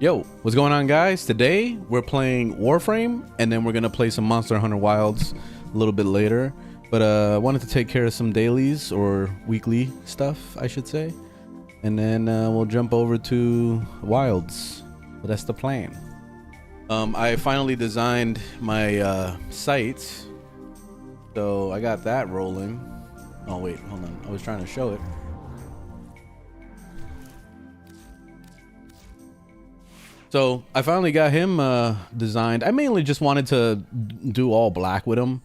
Yo, what's going on, guys? Today we're playing Warframe, and then we're gonna play some Monster Hunter Wilds a little bit later. But I wanted to take care of some dailies or weekly stuff, I should say, and then we'll jump over to Wilds. But that's the plan. I finally designed my site, so I got that rolling. Oh wait, hold on. I was trying to show it. So I finally got him designed. I mainly just wanted to do all black with him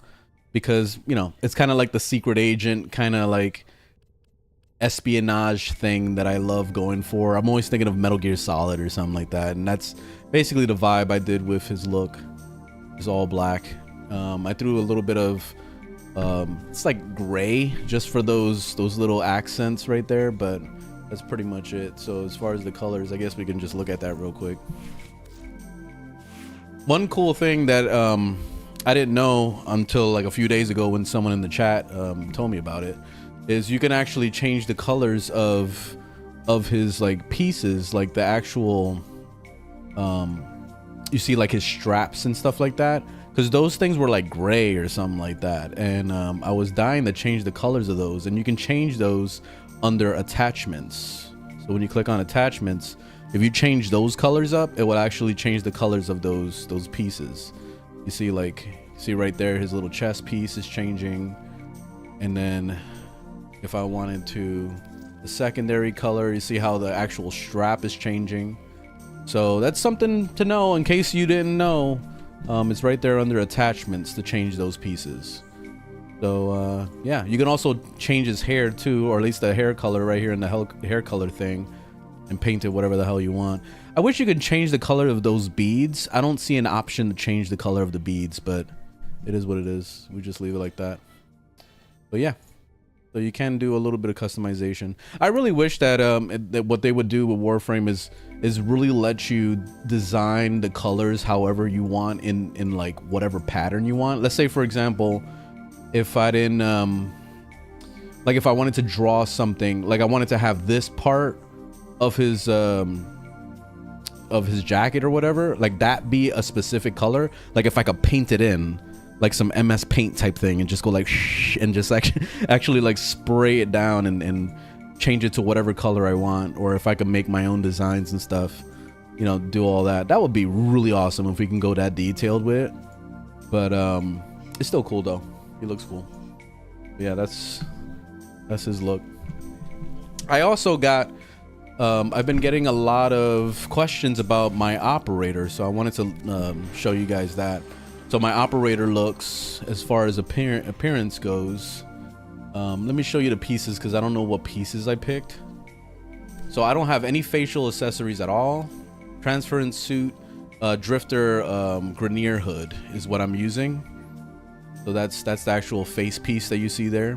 because, you know, it's kind of like the secret agent, kind of like espionage thing that I love going for. I'm always thinking of Metal Gear Solid or something like that. And that's basically the vibe I did with his look. It's all black. I threw a little bit of, it's like gray just for those little accents right there, but that's pretty much it. So as far as the colors, I guess we can just look at that real quick. One cool thing that I didn't know until like a few days ago when someone in the chat told me about it is you can actually change the colors of his like pieces, like the actual you see like his straps and stuff like that, because those things were like gray or something like that, and I was dying to change the colors of those, and you can change those under attachments. So when you click on attachments, if you change those colors up, it will actually change the colors of those pieces. You see, like, see right there, his little chest piece is changing, and then if I wanted to, the secondary color, you see how the actual strap is changing. So that's something to know in case you didn't know. It's right there under attachments to change those pieces. So yeah, you can also change his hair too, or at least the hair color right here in the hair color thing, and paint it whatever the hell you want. I wish you could change the color of those beads. I don't see an option to change the color of the beads, but it is what it is. We just leave it like that. But yeah, so you can do a little bit of customization. I really wish that that what they would do with Warframe is really let you design the colors however you want in like whatever pattern you want. Let's say, for example, if I didn't like if I wanted to draw something, like I wanted to have this part of his jacket or whatever, like that be a specific color, like if I could paint it in like some MS Paint type thing and just go like shh, and just actually like spray it down and change it to whatever color I want, or if I could make my own designs and stuff, you know, do all that. That would be really awesome if we can go that detailed with it. But it's still cool though. He looks cool. Yeah, that's his look. I also got I've been getting a lot of questions about my operator, so I wanted to show you guys that. So my operator looks, as far as appearance goes, let me show you the pieces because I don't know what pieces I picked. So I don't have any facial accessories at all. Transference suit, drifter, Grenier hood is what I'm using. So that's the actual face piece that you see there.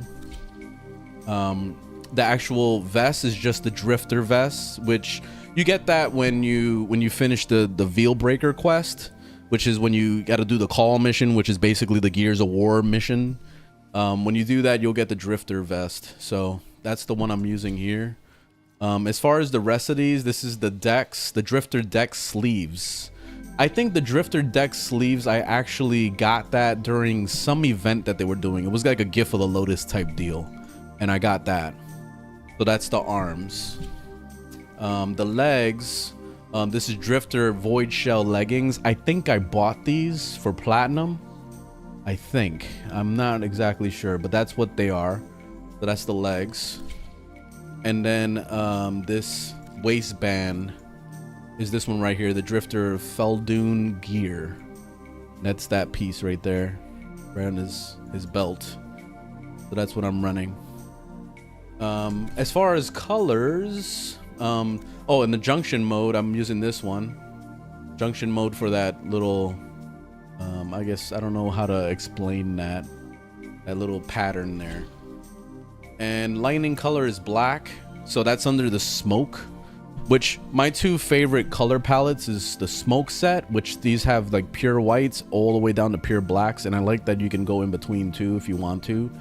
The actual vest is just the drifter vest, which you get that when you finish the Veil Breaker quest, which is when you got to do the call mission, which is basically the Gears of War mission. When you do that, you'll get the drifter vest. So that's the one I'm using here. As far as the rest of these, this is the drifter deck sleeves. I think the drifter deck sleeves, I actually got that during some event that they were doing. It was like a Gift of the Lotus type deal, and I got that. So that's the arms. The legs, this is drifter void shell leggings. I think I bought these for platinum. I think. I'm not exactly sure, but that's what they are. So that's the legs. And then this waistband is this one right here, the drifter Feldune gear. That's that piece right there around his belt. So that's what I'm running. As far as colors, oh, in the junction mode, I'm using this one. Junction mode for that little, I guess, I don't know how to explain that little pattern there. And lightning color is black, so that's under the smoke, which my two favorite color palettes is the smoke set, which these have like pure whites all the way down to pure blacks, and I like that you can go in between too if you want to.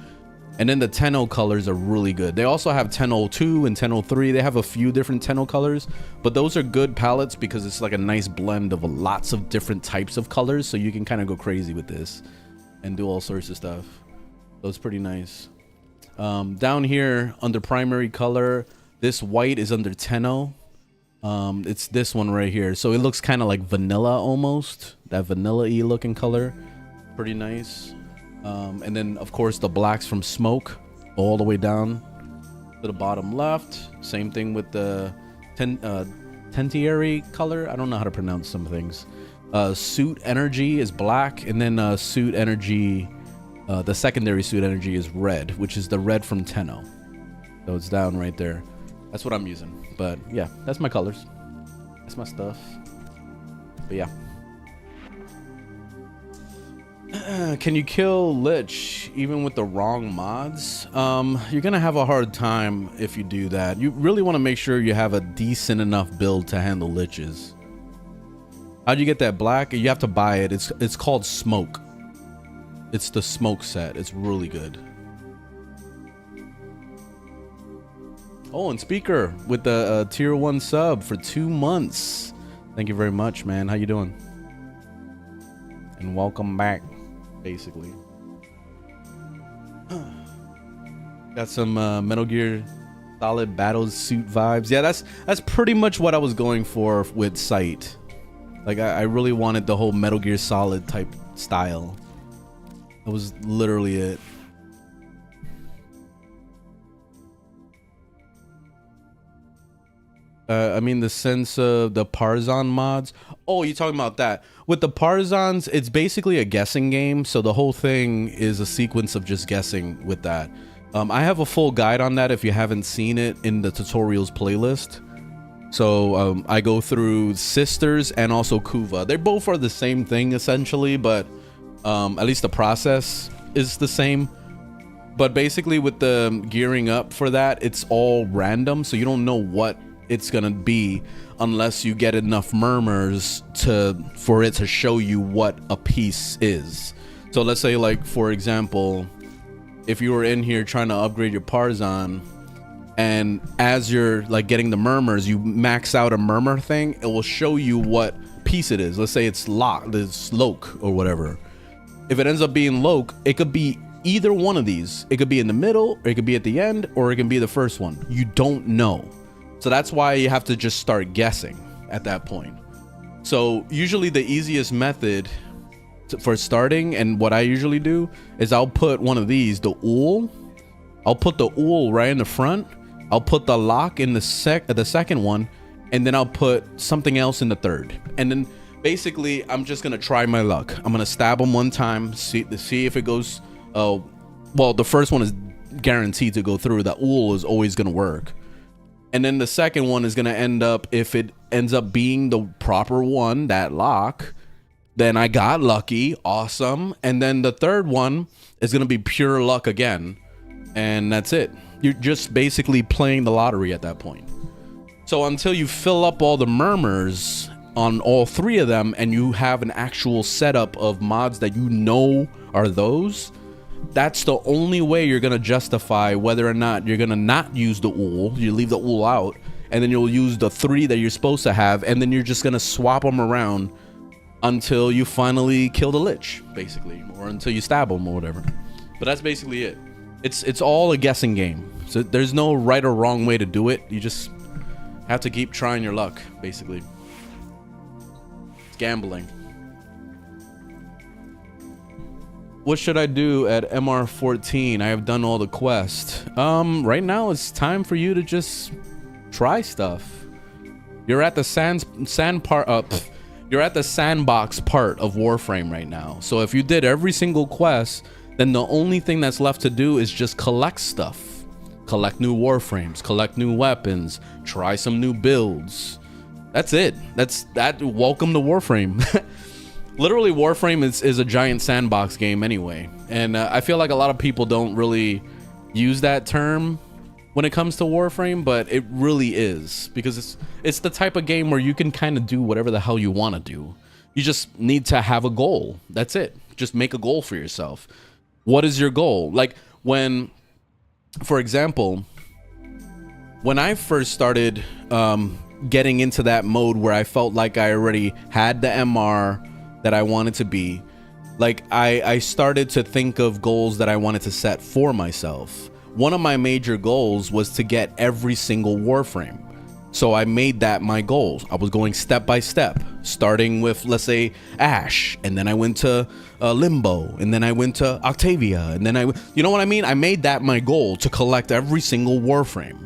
And then the 10.0 colors are really good. They also have 10.02 and 10.03. They have a few different 10.0 colors, but those are good palettes because it's like a nice blend of lots of different types of colors. So you can kind of go crazy with this and do all sorts of stuff. So it's pretty nice. Down here under primary color, this white is under 10.0. It's this one right here. So it looks kind of like vanilla almost. That vanilla-y looking color. Pretty nice. And then of course the blacks from smoke all the way down to the bottom left. Same thing with the Tentiary color. I don't know how to pronounce some things. Suit energy is black, and then suit energy, the secondary suit energy is red, which is the red from 10.0. So it's down right there. That's what I'm using. But yeah, that's my colors. That's my stuff. But yeah. Can you kill Lich even with the wrong mods? You're gonna have a hard time if you do that. You really want to make sure you have a decent enough build to handle Liches. How'd you get that black? You have to buy it. It's called Smoke. It's the Smoke set. It's really good. Oh, and Speaker with the tier 1 sub for 2 months. Thank you very much, man. How you doing? And welcome back, basically. Got some Metal Gear Solid Battle Suit vibes. Yeah, that's pretty much what I was going for with Sight. Like I really wanted the whole Metal Gear Solid type style. That was literally it. I mean the sense of the Parazon mods. Oh, you're talking about that. With the Parazons, it's basically a guessing game. So the whole thing is a sequence of just guessing with that. I have a full guide on that if you haven't seen it in the tutorials playlist. So I go through Sisters and also Kuva. They both are the same thing essentially, but at least the process is the same. But basically with the gearing up for that, it's all random. So you don't know what it's gonna be unless you get enough murmurs for it to show you what a piece is. So let's say, like, for example, if you were in here trying to upgrade your Parazon, and as you're like getting the murmurs, you max out a murmur thing, it will show you what piece it is. Let's say it's Loke or whatever. If it ends up being Loke, it could be either one of these. It could be in the middle, or it could be at the end, or it can be the first one. You don't know. So that's why you have to just start guessing at that point. So usually the easiest method for starting, and what I usually do, is I'll put one of these, the Ool. I'll put the Ool right in the front. I'll put the lock in the second one, and then I'll put something else in the third. And then basically I'm just gonna try my luck. I'm gonna stab them one time, see if it goes. Well, the first one is guaranteed to go through. The Ool is always gonna work. And then the second one is going to end up, if it ends up being the proper one, that lock, then I got lucky. Awesome. And then the third one is going to be pure luck again. And that's it. You're just basically playing the lottery at that point. So until you fill up all the murmurs on all three of them and you have an actual setup of mods that you know are those, that's the only way you're going to justify whether or not you're going to not use the Ool. You leave the Ool out, and then you'll use the three that you're supposed to have, and then you're just going to swap them around until you finally kill the Lich, basically, or until you stab them or whatever. But that's basically it. It's all a guessing game. So there's no right or wrong way to do it. You just have to keep trying your luck, basically. It's gambling. What should I do at MR14? I have done all the quests. Right now it's time for you to just try stuff. You're at the you're at the sandbox part of Warframe right now. So if you did every single quest, then the only thing that's left to do is just collect stuff. Collect new Warframes, collect new weapons, try some new builds. That's it. Welcome to Warframe. Literally, Warframe is a giant sandbox game anyway. And I feel like a lot of people don't really use that term when it comes to Warframe, but it really is. Because it's the type of game where you can kind of do whatever the hell you want to do. You just need to have a goal. That's it. Just make a goal for yourself. What is your goal? Like, when for example, when I first started getting into that mode where I felt like I already had the MR that I wanted to be, like I started to think of goals that I wanted to set for myself. One of my major goals was to get every single Warframe. So I made that my goals. I was going step by step, starting with, let's say, Ash, and then I went to Limbo, and then I went to Octavia, and then you know what I mean? I made that my goal, to collect every single Warframe.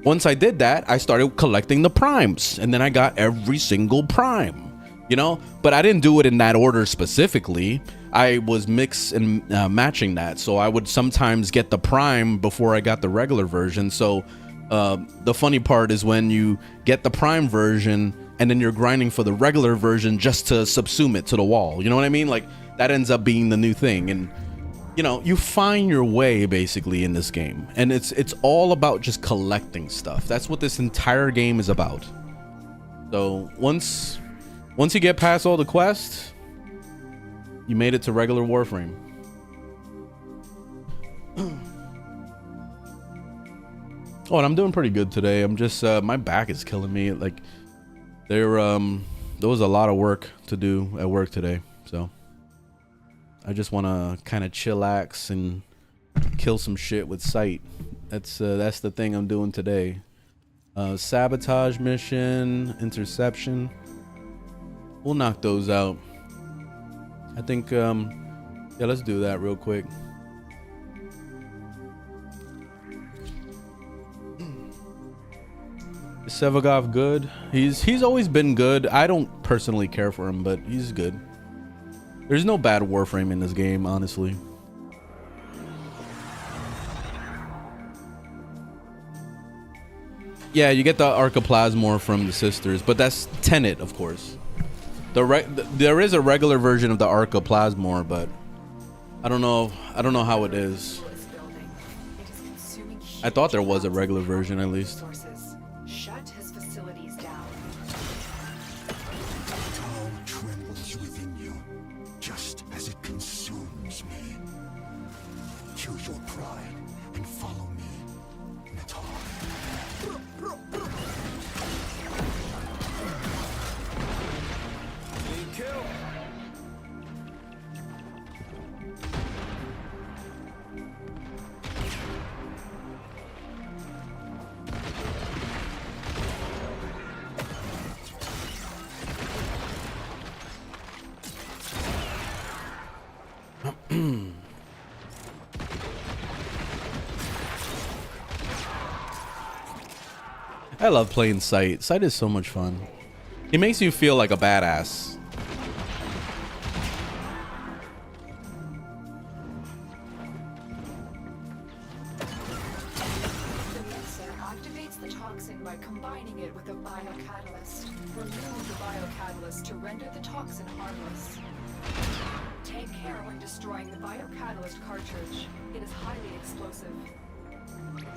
Once I did that, I started collecting the primes, and then I got every single prime, you know? But I didn't do it in that order specifically. I was mix and matching that. So I would sometimes get the prime before I got the regular version. So the funny part is when you get the prime version and then you're grinding for the regular version just to subsume it to the wall. You know what I mean? Like, that ends up being the new thing. And you know, you find your way basically in this game, and it's all about just collecting stuff. That's what this entire game is about. So once you get past all the quests, you made it to regular Warframe. Oh, and I'm doing pretty good today. I'm just my back is killing me. Like, there was a lot of work to do at work today, so I just want to kind of chillax and kill some shit with sight. That's the thing I'm doing today. Sabotage mission, interception. We'll knock those out. I think, yeah, let's do that real quick. Is Sevagov good? He's always been good. I don't personally care for him, but he's good. There's no bad Warframe in this game, honestly. Yeah, you get the Archoplasmor from the sisters, but that's Tenet, of course. There is a regular version of the Archoplasmor, but I don't know how it is. I thought there was a regular version at least. I love playing Sight. Sight is so much fun. He makes you feel like a badass. The mixer activates the toxin by combining it with a biocatalyst. Remove the biocatalyst to render the toxin harmless. Take care when destroying the biocatalyst cartridge. It is highly explosive.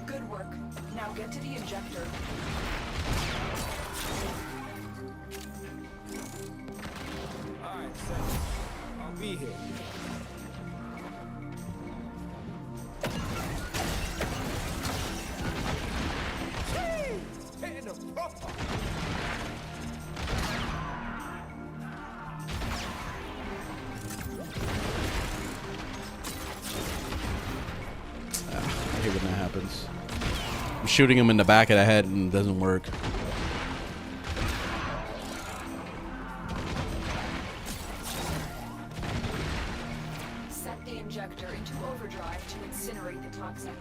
Good work. Now get to the injector. Alright, so I'll be here. Hitting the proper. I hate when that happens. I'm shooting him in the back of the head and it doesn't work. Set the injector into overdrive to incinerate the toxin.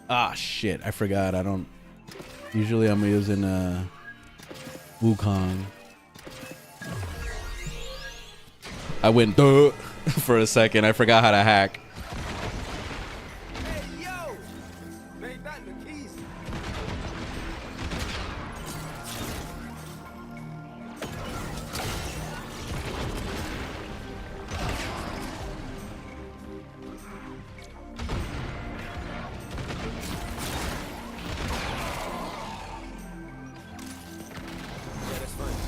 Ah, shit. I forgot. I don't... Usually I'm using Wukong. I went duh for a second. I forgot how to hack. Hey, yo! Made that look easy. Yeah, that's fine.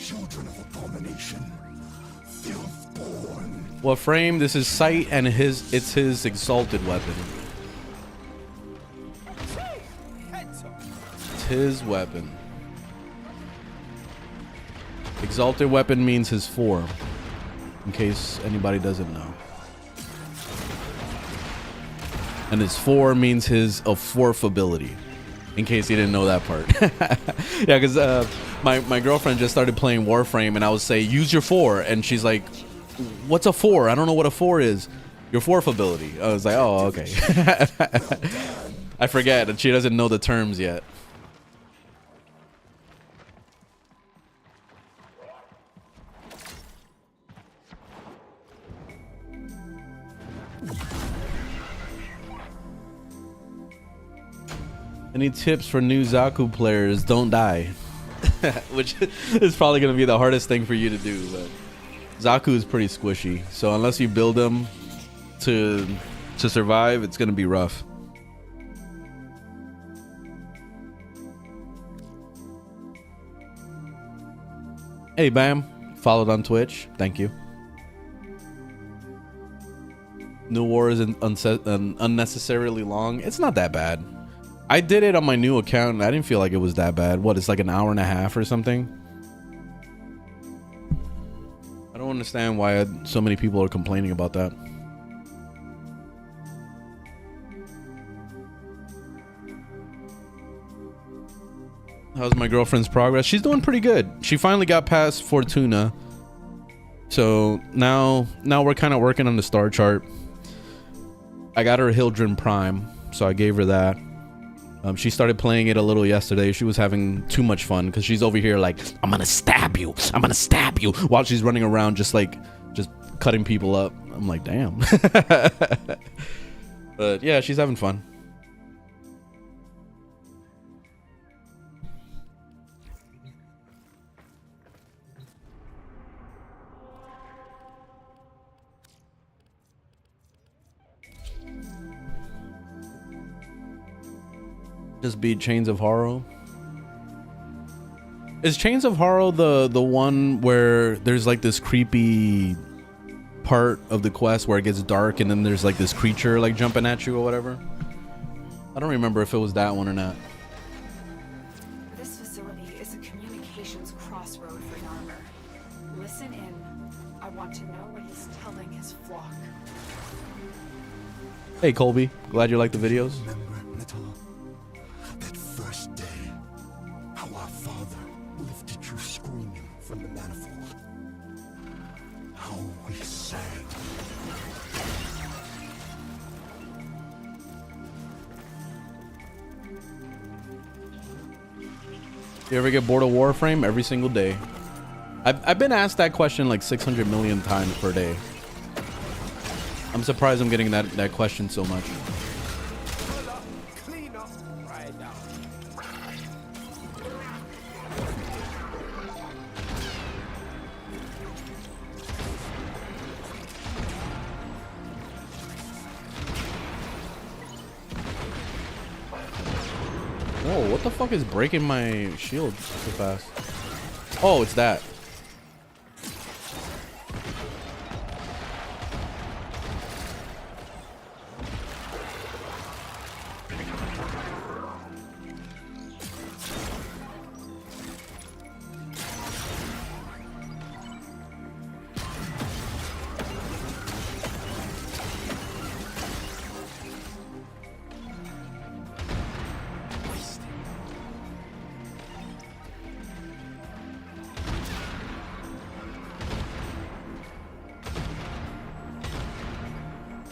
children of abomination, filth-born. Warframe, this is Sight, and it's his exalted weapon. It's his weapon. Exalted weapon means his 4, in case anybody doesn't know. And his 4 means his of 4th ability, in case you didn't know that part. Yeah, because my girlfriend just started playing Warframe, and I would say, use your 4, and she's like, what's a 4? I don't know what a 4 is. Your 4th ability. I was like, oh, okay. I forget, and she doesn't know the terms yet. Any tips for new Zaku players? Don't die. Which is probably going to be the hardest thing for you to do. But Zaku is pretty squishy. So unless you build him to survive, it's going to be rough. Hey, Bam. Followed on Twitch. Thank you. New War is unnecessarily long. It's not that bad. I did it on my new account and I didn't feel like it was that bad. What, it's like an hour and a half or something? I don't understand why so many people are complaining about that. How's my girlfriend's progress? She's doing pretty good. She finally got past Fortuna. So now we're kind of working on the star chart. I got her Hildren Prime, so I gave her that. She started playing it a little yesterday. She was having too much fun because she's over here like, I'm gonna stab you, I'm gonna stab you, while she's running around just cutting people up. I'm like, damn. But yeah, she's having fun. Just beat Chains of Horror. Is Chains of Horror the one where there's like this creepy part of the quest where it gets dark and then there's like this creature like jumping at you or whatever? I don't remember if it was that one or not. This facility is a communications crossroad for Narmer. Listen in. I want to know what he's telling his flock. Hey Colby, glad you like the videos. Remember, little, that first day, how our father lifted you screaming from the manifold. How we sang. You ever get bored of Warframe? Every single day. I've been asked that question like 600 million times per day. I'm surprised I'm getting that question so much. Clean up, right now. Whoa, what the fuck is breaking my shield so fast? Oh, it's that.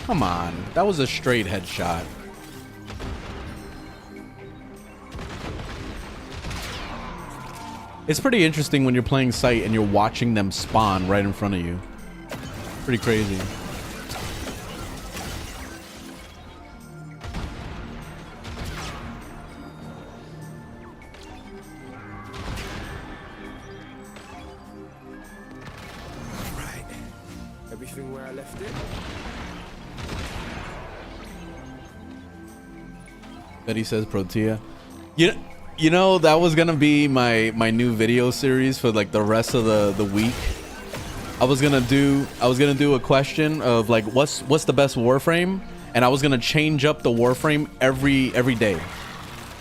Come on, that was a straight headshot. It's pretty interesting when you're playing Sight and you're watching them spawn right in front of you. Pretty crazy. Right. Everything where I left it? Betty says Protea. You You know, that was gonna be my new video series for like the rest of the week. I was gonna do a question of like what's the best Warframe, and I was gonna change up the Warframe every day.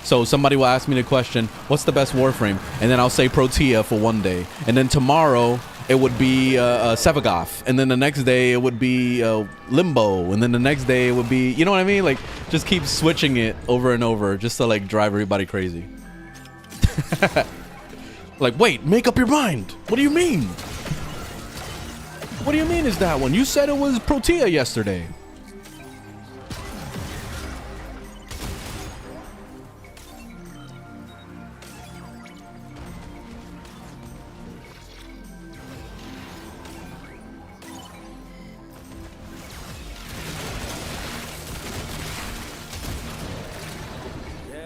So somebody will ask me the question, what's the best Warframe? And then I'll say Protea for one day. And then tomorrow it would be Sevagoth. And then the next day it would be Limbo. And then the next day it would be, you know what I mean? Like just keep switching it over and over just to like drive everybody crazy. Like, wait, make up your mind. What do you mean? What do you mean is that one? You said it was Protea yesterday.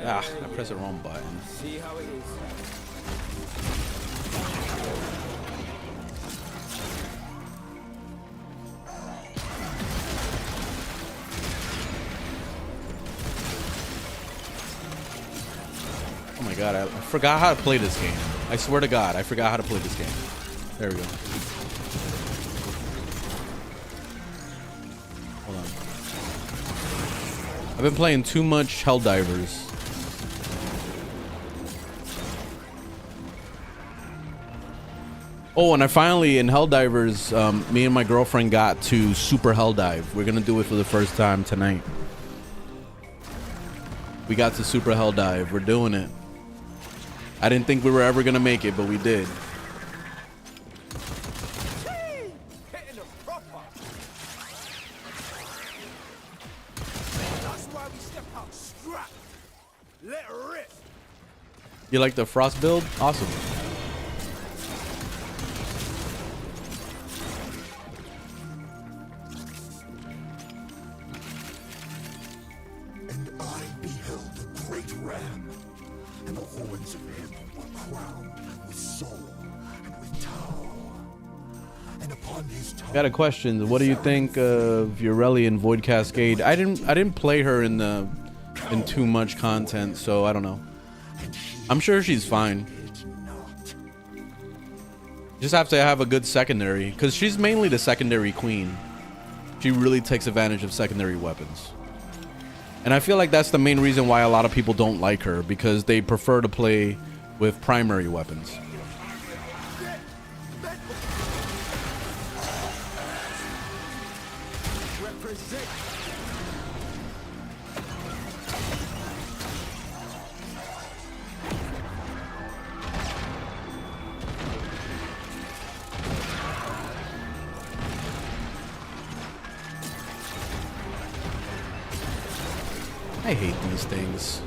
Ah, I pressed the wrong button. See how it is. Oh my god, I forgot how to play this game. I swear to God, I forgot how to play this game. There we go. Hold on. I've been playing too much Helldivers. Oh, and I finally, in Helldivers, me and my girlfriend got to Super Helldive. We're gonna do it for the first time tonight. We got to Super Helldive. We're doing it. I didn't think we were ever gonna make it, but we did. Hitting the proper. That's why we step out strapped. Let it rip. You like the Frost build? Awesome. And I beheld the great ram, and the horns of him were crowned with soul and with tau. And upon his tongue. Got a question. What do you think of Ureli and Void Cascade? I didn't play her in too much content, so I don't know. I'm sure she's fine. Just have to have a good secondary, because she's mainly the secondary queen. She really takes advantage of secondary weapons. And I feel like that's the main reason why a lot of people don't like her, because they prefer to play with primary weapons. Represent. I hate these things.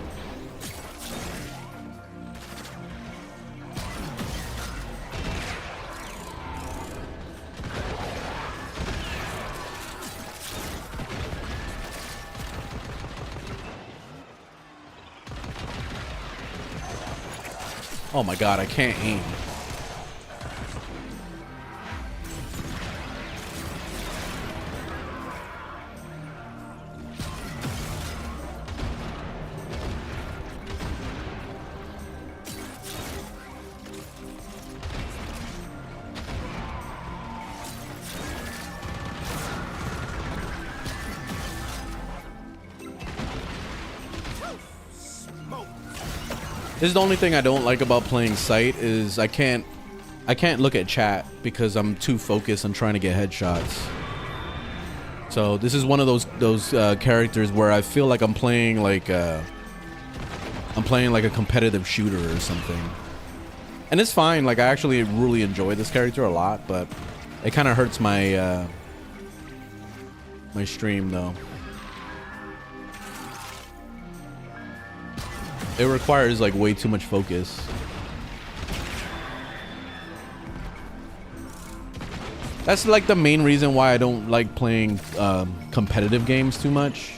Oh my god, I can't aim. This is the only thing I don't like about playing Sight is I can't look at chat because I'm too focused on trying to get headshots. So this is one of those characters where I feel like I'm playing like a competitive shooter or something. And it's fine. Like I actually really enjoy this character a lot, but it kind of hurts my my stream though. It requires like way too much focus. That's like the main reason why I don't like playing competitive games too much,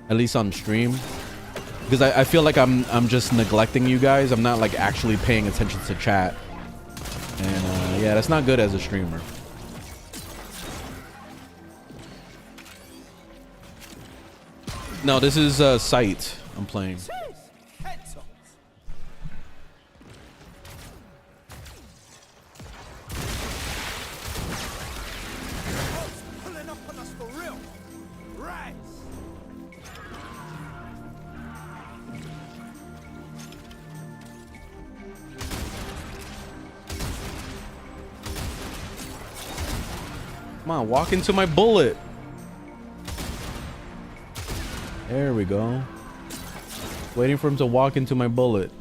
at least on stream, because I feel like I'm just neglecting you guys. I'm not like actually paying attention to chat, and yeah, that's not good as a streamer. No, this is Sight I'm playing. Come on, walk into my bullet. There we go. Waiting for him to walk into my bullet.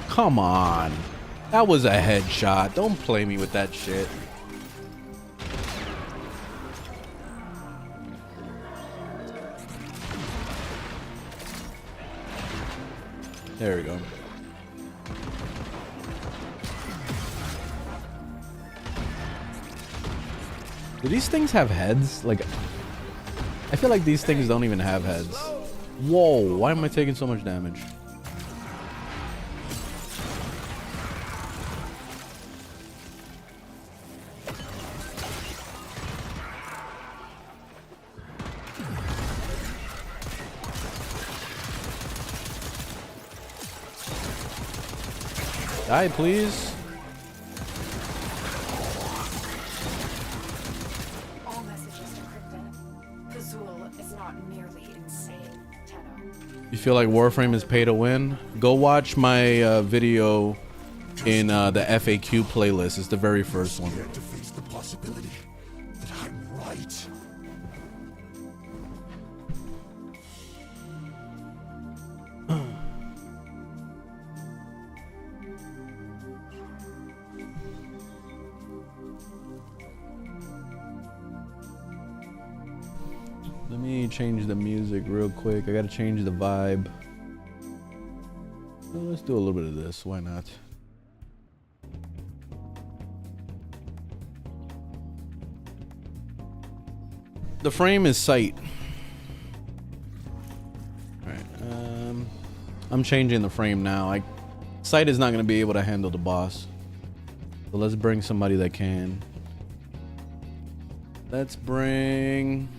Come on. That was a headshot. Don't play me with that shit. There we go. Do these things have heads? Like, I feel like these things don't even have heads. Whoa, why am I taking so much damage? Die, please. All messages encrypted. Fazul is not merely insane, Tenno. You feel like Warframe is pay to win? Go watch my video in the FAQ playlist. It's the very first one. Scared to face the possibility that I'm right. Let me change the music real quick. I gotta change the vibe. Well, let's do a little bit of this. Why not? The frame is sight. Alright. I'm changing the frame now. Sight is not gonna be able to handle the boss. So let's bring somebody that can. Let's bring...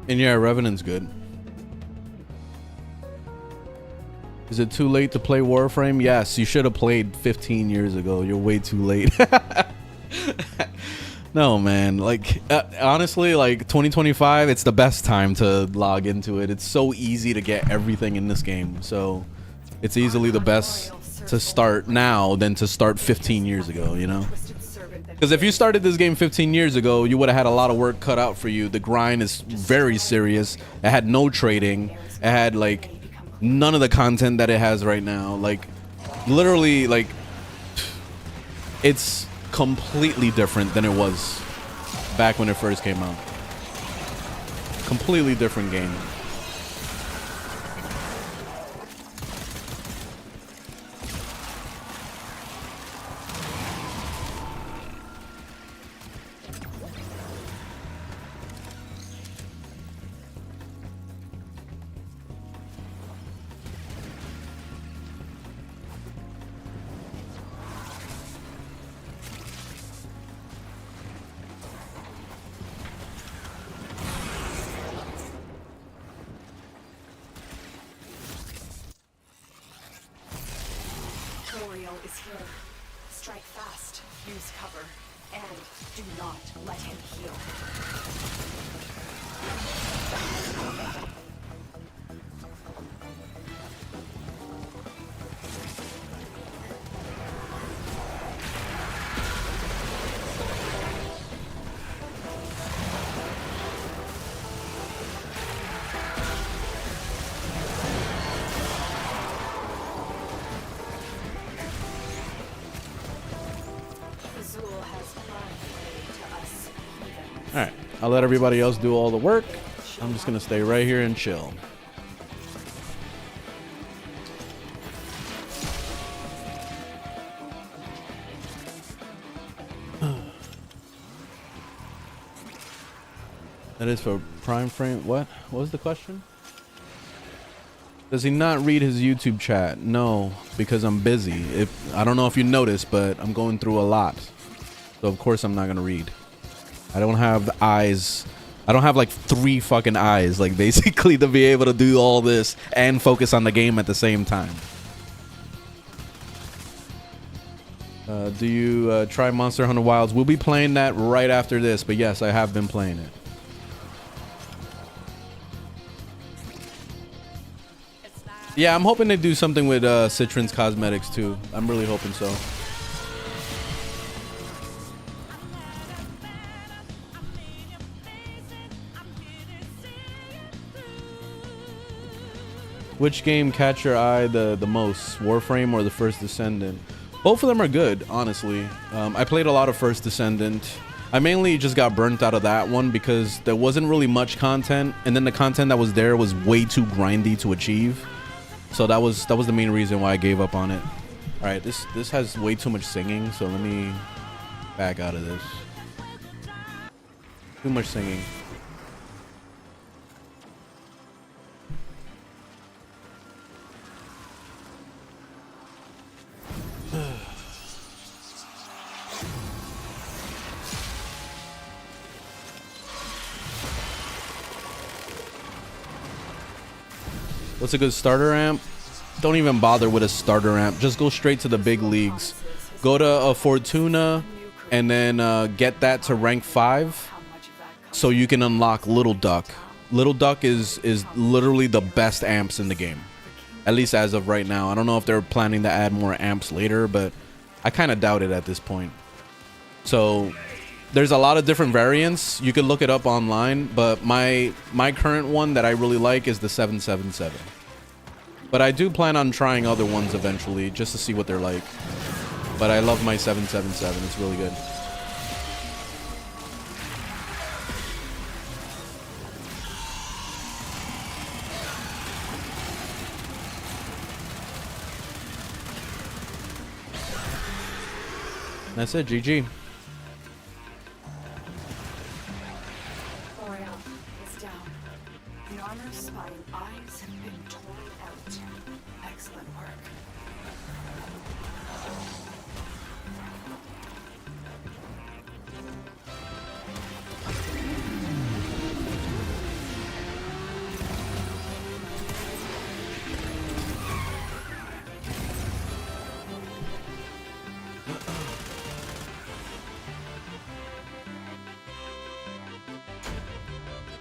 And yeah, Revenant's good. Is it too late to play Warframe? Yes, you should have played 15 years ago. You're way too late. No, man. Like, honestly, like 2025, it's the best time to log into it. It's so easy to get everything in this game. So it's easily the best to start now than to start 15 years ago, you know? Because if you started this game 15 years ago, you would have had a lot of work cut out for you. The grind is very serious. It had no trading. It had like none of the content that it has right now. Like literally, like it's completely different than it was back when it first came out. Completely different game. Is here. Strike fast, use cover, and do not let him heal. Alright, I'll let everybody else do all the work. I'm just gonna stay right here and chill. That is for prime frame. What was the question? Does he not read his YouTube chat? No, because I'm busy. I don't know if you noticed, but I'm going through a lot. So of course I'm not gonna read. I don't have eyes. I don't have like 3 fucking eyes, like basically, to be able to do all this and focus on the game at the same time. Do you try Monster Hunter Wilds? We'll be playing that right after this, but yes, I have been playing it. Yeah, I'm hoping they do something with Citron's cosmetics too. I'm really hoping so. Which game catch your eye the most? Warframe or the First Descendant? Both of them are good, honestly. I played a lot of First Descendant. I mainly just got burnt out of that one because there wasn't really much content, and then the content that was there was way too grindy to achieve. So that was the main reason why I gave up on it. All right, this has way too much singing, so let me back out of this. Too much singing. What's a good starter amp? Don't even bother with a starter amp. Just go straight to the big leagues. Go to a Fortuna and then get that to rank 5 so you can unlock Little Duck. Little Duck is literally the best amps in the game, at least as of right now. I don't know if they're planning to add more amps later, but I kind of doubt it at this point. So there's a lot of different variants. You can look it up online, but my current one that I really like is the 777. But I do plan on trying other ones eventually just to see what they're like. But I love my 777. It's really good. That's it, GG.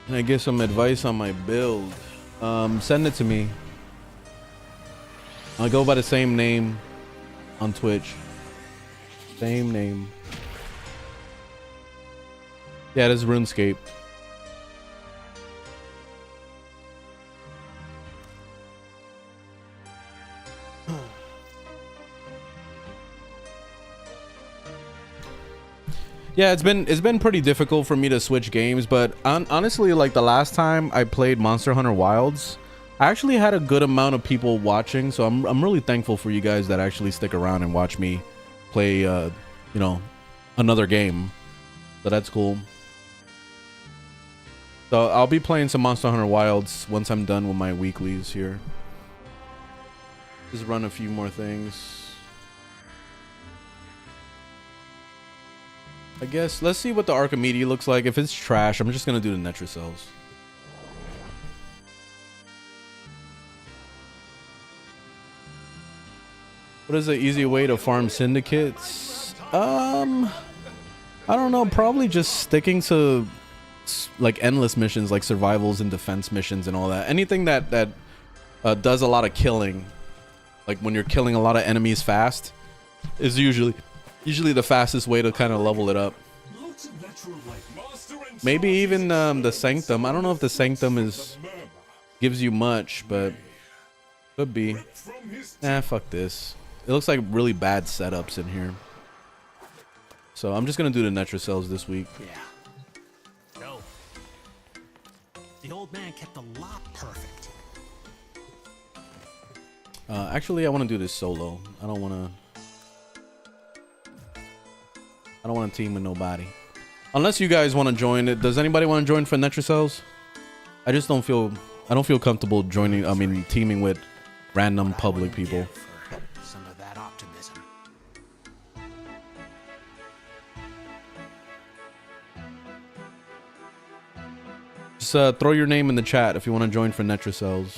Can I get some advice on my build? Send it to me. I go by the same name on Twitch. Same name. Yeah, this is RuneScape. Yeah, it's been pretty difficult for me to switch games, but honestly, like the last time I played Monster Hunter Wilds, I actually had a good amount of people watching, so I'm really thankful for you guys that actually stick around and watch me play, you know, another game. So that's cool. So I'll be playing some Monster Hunter Wilds once I'm done with my weeklies here. Just run a few more things. I guess let's see what the Archimedes looks like. If it's trash, I'm just gonna do the Netracells. What is the easy way to farm syndicates? I don't know. Probably just sticking to like endless missions, like survivals and defense missions and all that. Anything that does a lot of killing, like when you're killing a lot of enemies fast, is usually the fastest way to kind of level it up. Maybe even the Sanctum. I don't know if the Sanctum gives you much, but could be. Nah, fuck this. It looks like really bad setups in here. So I'm just gonna do the Netracells this week. Yeah. Go. The old man kept a lot perfect. Actually, I want to do this solo. I don't want to team with nobody. Unless you guys want to join it. Does anybody want to join for Netracells? I just don't feel, I don't feel comfortable joining, I mean, teaming with random public people. For some of that optimism. Just throw your name in the chat if you want to join for Netracells.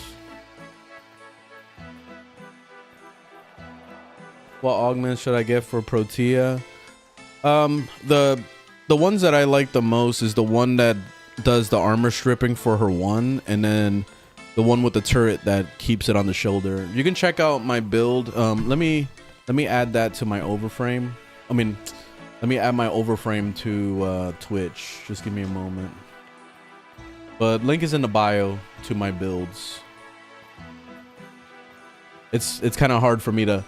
What augments should I get for Protea? The ones that I like the most is the one that does the armor stripping for her one, and then the one with the turret that keeps it on the shoulder. You can check out my build. Let me add that to my overframe. I mean, let me add my overframe to Twitch. Just give me a moment. But link is in the bio to my builds. It's kind of hard for me to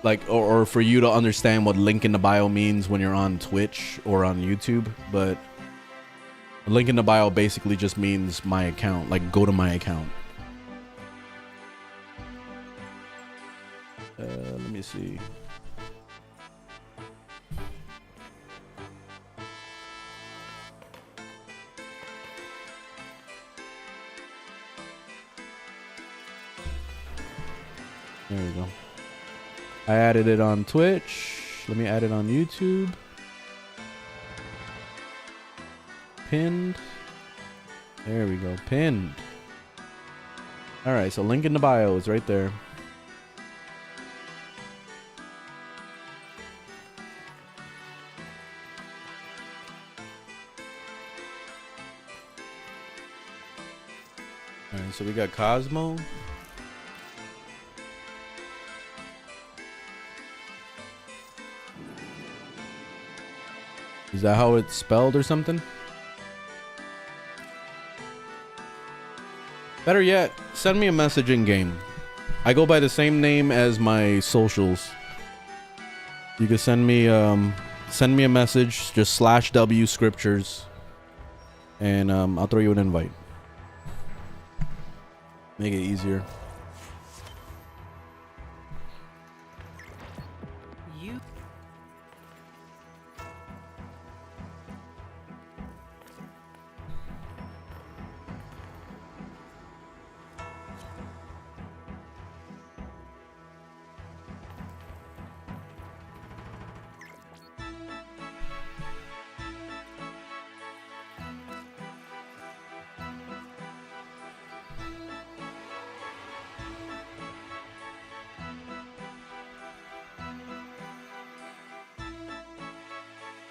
like, or for you to understand what link in the bio means when you're on Twitch or on YouTube, but link in the bio basically just means my account, like go to my account. Let me see. There we go. I added it on Twitch. Let me add it on YouTube. Pinned. There we go. Pinned. All right. So link in the bio is right there. All right. So we got Cosmo. Is that how it's spelled or something? Better yet, send me a message in game. I go by the same name as my socials. You can send me a message, just /W scriptures, and I'll throw you an invite. Make it easier.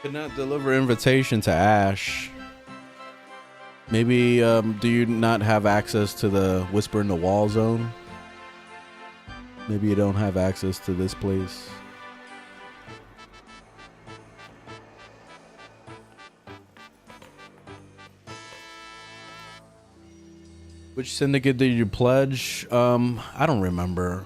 Could not deliver invitation to Ash. Maybe do you not have access to the Whisper in the Wall zone? Maybe you don't have access to this place. Which syndicate did you pledge? I don't remember.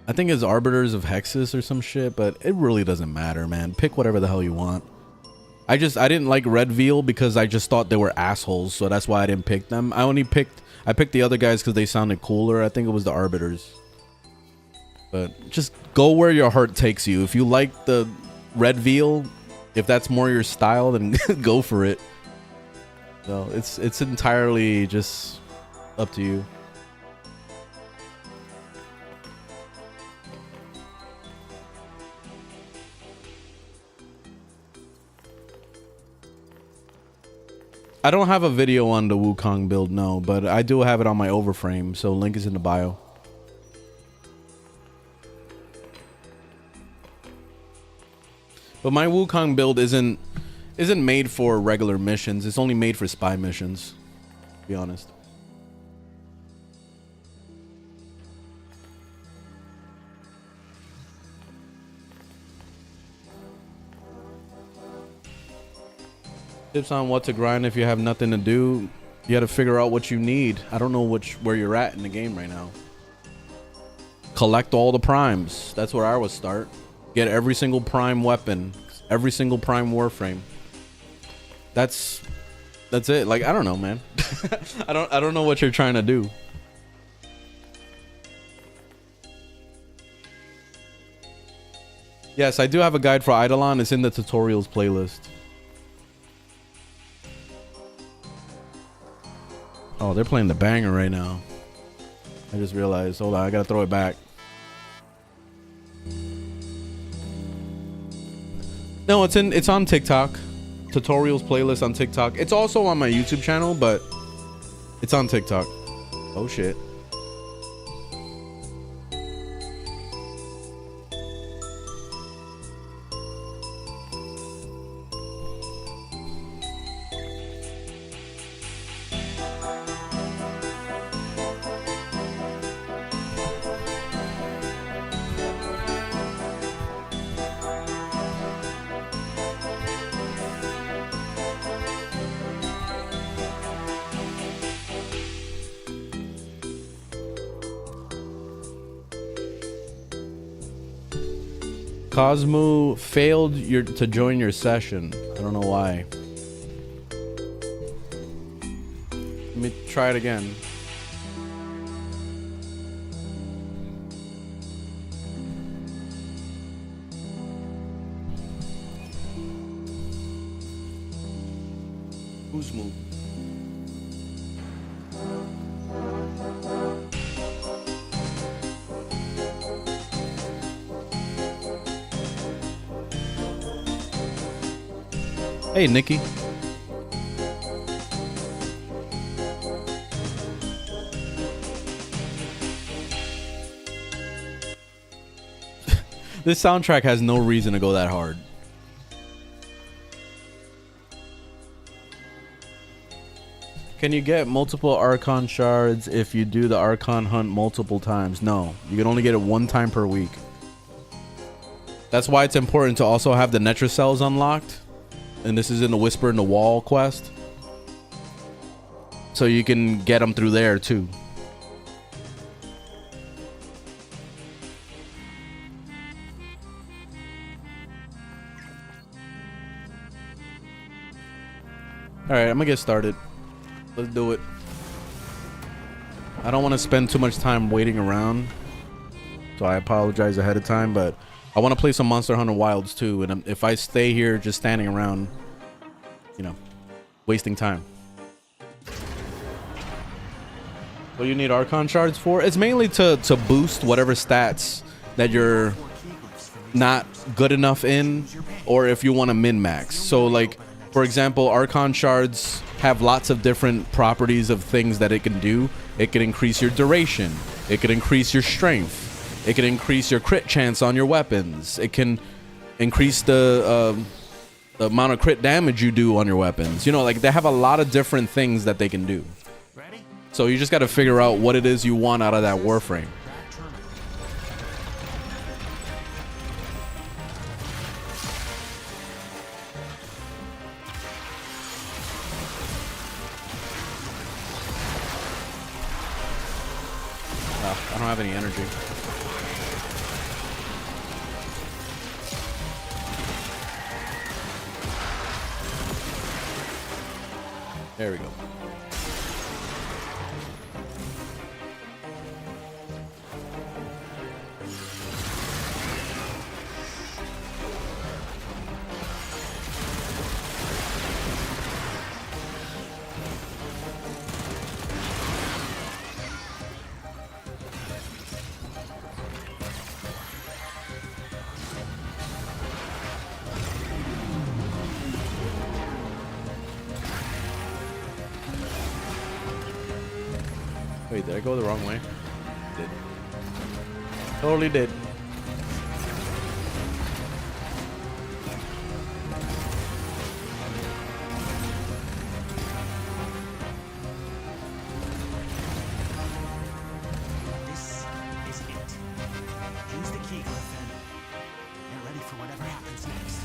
I think it's Arbiters of Hexus or some shit, but it really doesn't matter, man. Pick whatever the hell you want. I didn't like Red Veal because I just thought they were assholes, so that's why I didn't pick them. I picked the other guys because they sounded cooler. I think it was the Arbiters. But just go where your heart takes you. If you like the Red Veal, if that's more your style, then go for it. So it's entirely just up to you. I don't have a video on the Wukong build, no, but I do have it on my overframe, so link is in the bio. But my Wukong build isn't made for regular missions. It's only made for spy missions, to be honest. Tips on what to grind if you have nothing to do. You got to figure out what you need. I don't know where you're at in the game right now. Collect all the primes. That's where I would start. Get every single prime weapon, every single prime warframe. That's it. Like, I don't know, man. I don't know what you're trying to do. Yes, I do have a guide for Eidolon. It's in the tutorials playlist. Oh, they're playing the banger right now. I just realized. Hold on, I gotta throw it back. No, it's on TikTok. Tutorials playlist on TikTok. It's also on my YouTube channel, but it's on TikTok. Oh shit. Cosmo failed to join your session. I don't know why. Let me try it again. Cosmo. Hey, Nikki. This soundtrack has no reason to go that hard. Can you get multiple Archon shards if you do the Archon hunt multiple times? No, you can only get it one time per week. That's why it's important to also have the Netracells unlocked. And this is in the Whisper in the Wall quest. So you can get them through there too. Alright, I'm gonna get started. Let's do it. I don't want to spend too much time waiting around. So I apologize ahead of time, but I want to play some Monster Hunter Wilds too, and if I stay here just standing around, you know, wasting time. What do you need Archon shards for? It's mainly to boost whatever stats that you're not good enough in, or if you want to min-max. So like, for example, Archon shards have lots of different properties of things that it can do. It can increase your duration. It can increase your strength. It can increase your crit chance on your weapons. It can increase the amount of crit damage you do on your weapons. You know, like they have a lot of different things that they can do. So you just got to figure out what it is you want out of that Warframe. I don't have any energy. There we go. Wait, did I go the wrong way? Did. Totally did. This is it. Use the key, Griffin. Get ready for whatever happens next.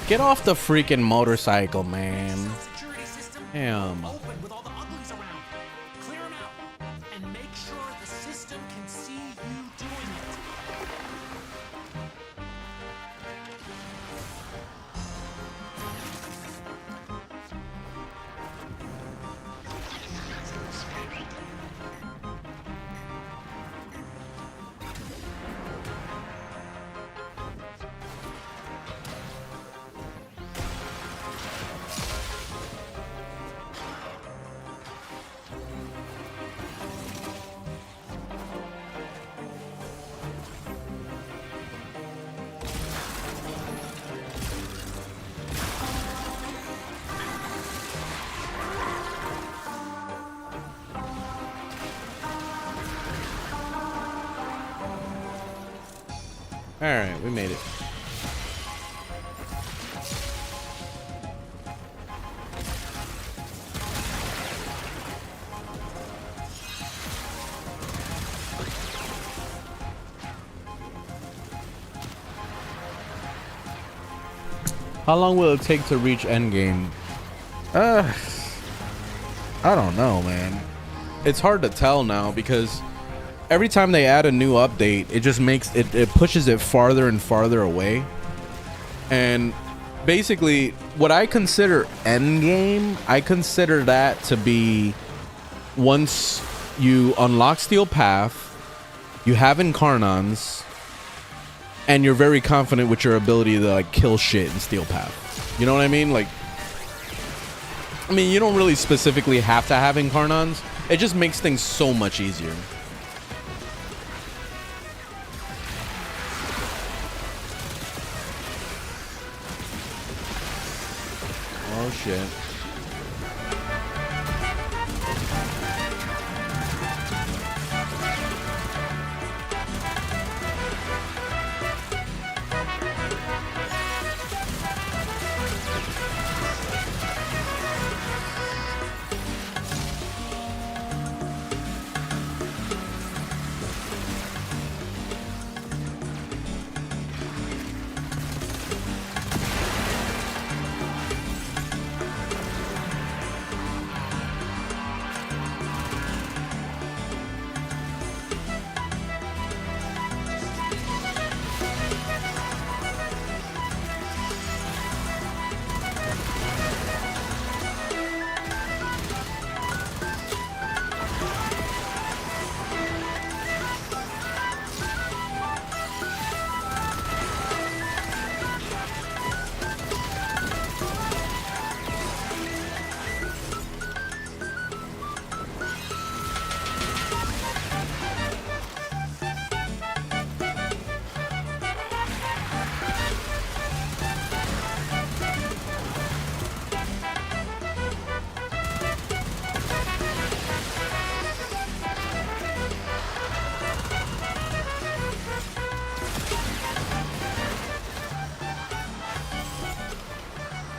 Get off the freaking motorcycle, man. Damn. Open with all the uglies around. Clear them out. And make sure the system can see you doing it. All right, we made it. How long will it take to reach endgame? I don't know, man. It's hard to tell now because every time they add a new update, it just makes it pushes it farther and farther away. And basically, what I consider endgame, I consider that to be once you unlock Steel Path, you have Incarnons, and you're very confident with your ability to like kill shit in Steel Path. You know what I mean? Like, I mean, you don't really specifically have to have Incarnons. It just makes things so much easier. Oh shit.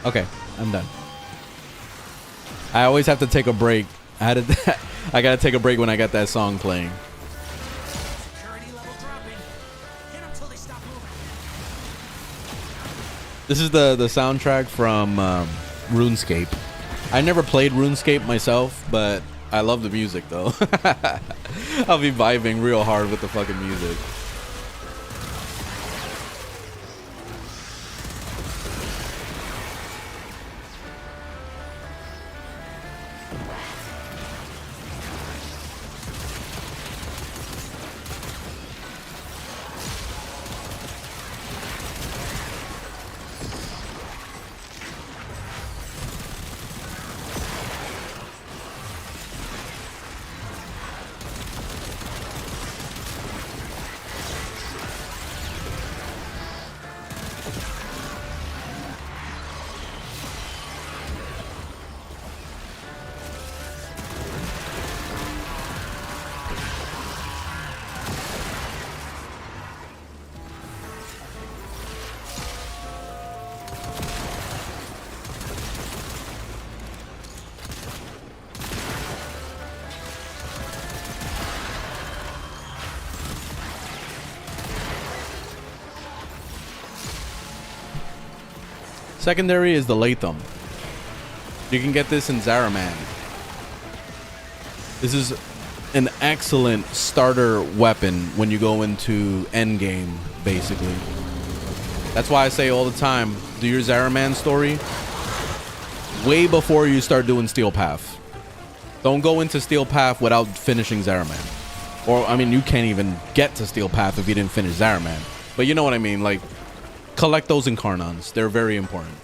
Okay, I'm done. I always have to take a break. I gotta take a break when I got that song playing. Security level dropping. Hit them till they stop moving. This is the soundtrack from RuneScape. I never played RuneScape myself, but I love the music though. I'll be vibing real hard with the fucking music. Secondary is the Latham. You can get this in Zaraman. This is an excellent starter weapon when you go into endgame, basically. That's why I say all the time, do your Zaraman story way before you start doing Steel Path. Don't go into Steel Path without finishing Zaraman. Or, I mean, you can't even get to Steel Path if you didn't finish Zaraman. But you know what I mean, like, collect those Incarnons. They're very important.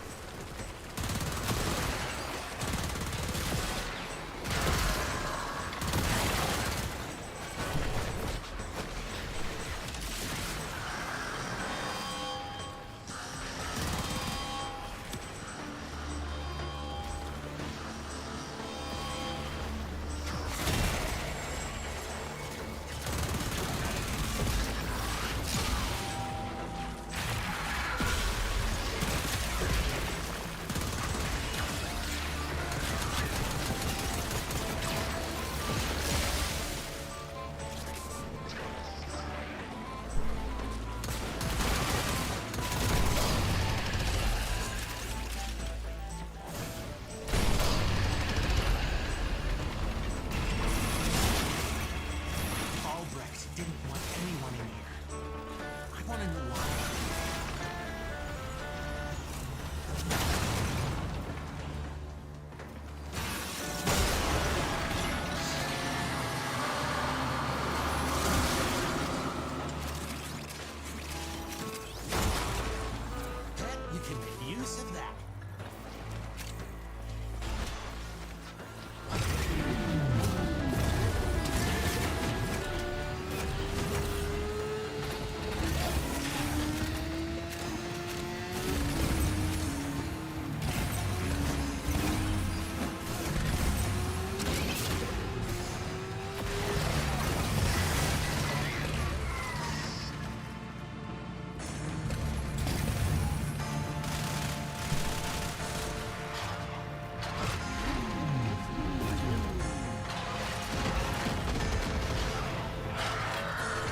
can make use of that.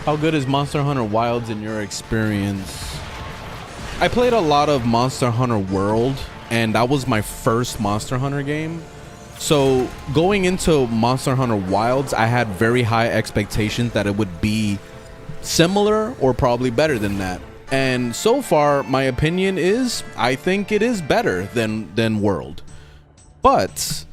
How good is Monster Hunter Wilds in your experience? I played a lot of Monster Hunter World, and that was my first Monster Hunter game. So going into Monster Hunter Wilds, I had very high expectations that it would be similar or probably better than that. And so far, my opinion is I think it is better than World. But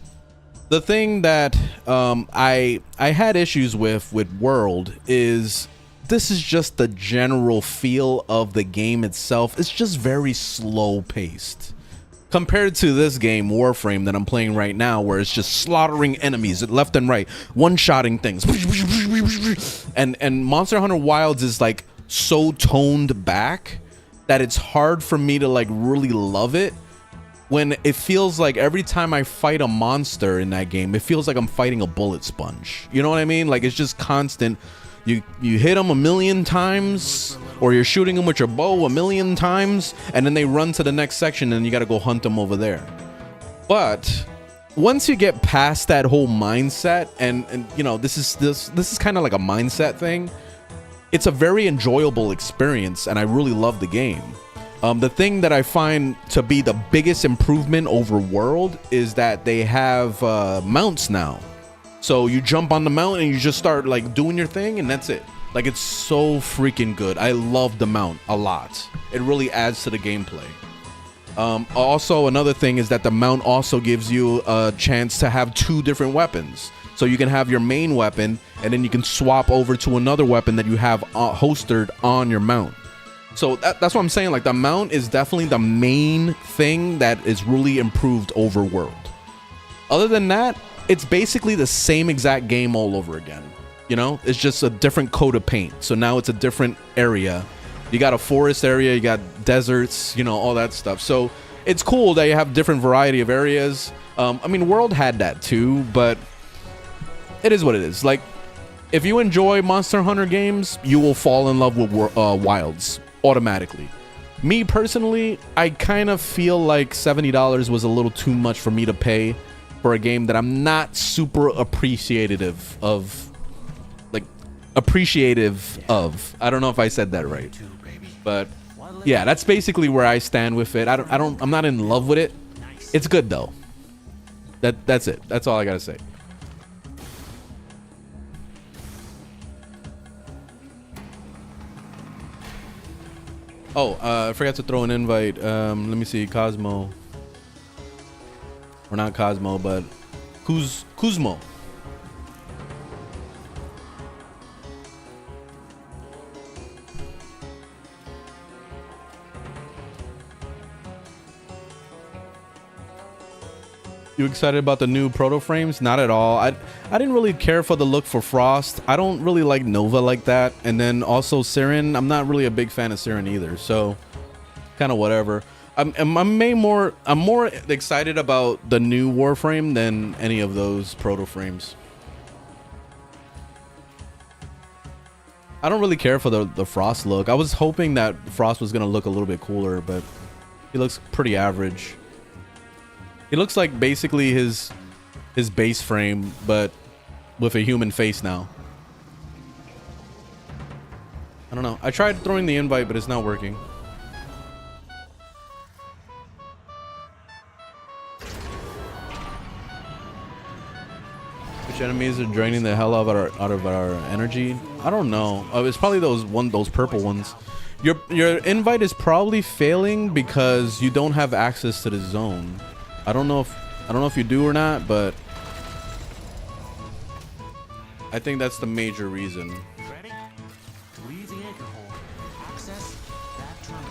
the thing that I had issues with World is this is just the general feel of the game itself. It's just very slow paced compared to this game Warframe that I'm playing right now, where it's just slaughtering enemies left and right, one-shotting things. And Monster Hunter Wilds is like so toned back that it's hard for me to like really love it, when it feels like every time I fight a monster in that game, it feels like I'm fighting a bullet sponge. You know what I mean? Like it's just constant. You hit them a million times, or you're shooting them with your bow a million times, and then they run to the next section and you got to go hunt them over there. But once you get past that whole mindset, and you know, this is kind of like a mindset thing, it's a very enjoyable experience, and I really love the game. The thing that I find to be the biggest improvement over World is that they have mounts now. So you jump on the mount and you just start like doing your thing, and that's it. Like, it's so freaking good. I love the mount a lot. It really adds to the gameplay. Also, another thing is that the mount also gives you a chance to have 2 different weapons. So you can have your main weapon, and then you can swap over to another weapon that you have holstered on your mount. So that's what I'm saying. Like, the mount is definitely the main thing that is really improved over World. Other than that, it's basically the same exact game all over again. You know, it's just a different coat of paint. So now it's a different area. You got a forest area, you got deserts, you know, all that stuff. So it's cool that you have different variety of areas. I mean, World had that too, but it is what it is. Like, if you enjoy Monster Hunter games, you will fall in love with Wilds automatically. Me personally, I kind of feel like $70 was a little too much for me to pay for a game that I'm not super appreciative of. I don't know if I said that right, but yeah, that's basically where I stand with it. I'm not in love with it. It's good though. That's it. That's all I gotta say. Oh, I forgot to throw an invite. Let me see, Cosmo. Or not Cosmo, but Kuzmo. You excited about the new proto frames? Not at all. I didn't really care for the look for Frost. I don't really like Nova like that. And then also Siren, I'm not really a big fan of Siren either. So kind of whatever. I'm more excited about the new Warframe than any of those proto frames. I don't really care for the Frost look. I was hoping that Frost was gonna look a little bit cooler, but he looks pretty average. He looks like basically his base frame, but with a human face now. I don't know. I tried throwing the invite, but it's not working. Which enemies are draining the hell out of our energy? I don't know. It's probably those purple ones. Your invite is probably failing because you don't have access to the zone. I don't know if you do or not, but I think that's the major reason. Ready? Leave the anchor hole. Access that terminal.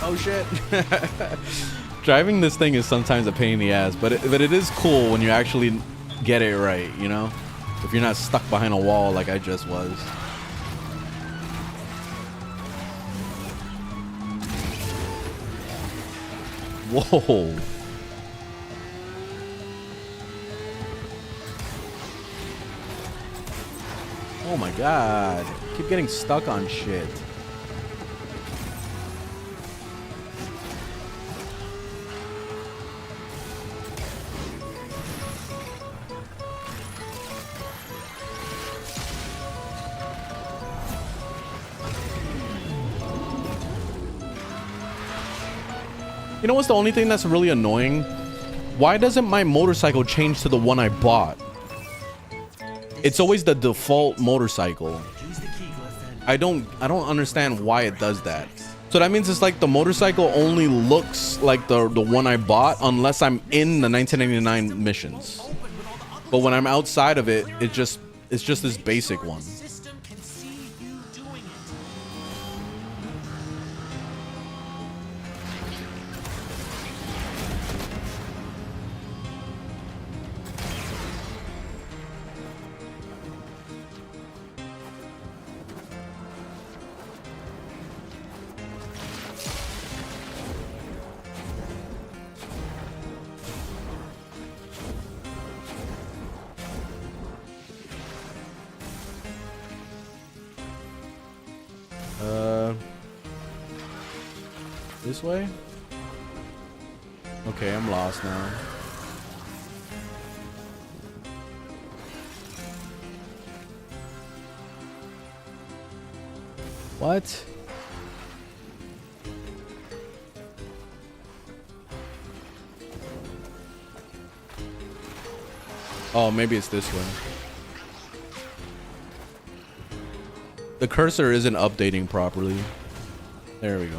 Oh shit. Driving this thing is sometimes a pain in the ass, but it is cool when you actually get it right, you know? If you're not stuck behind a wall like I just was. Whoa. Oh my god. Keep getting stuck on shit. You know what's the only thing that's really annoying? Why doesn't my motorcycle change to the one I bought? It's always the default motorcycle. I don't understand why it does that. So that means it's like the motorcycle only looks like the one I bought unless I'm in the 1999 missions. But when I'm outside of it, it's just this basic one. System can see you doing it. This way? Okay, I'm lost now. What? Oh, maybe it's this way. The cursor isn't updating properly. There we go.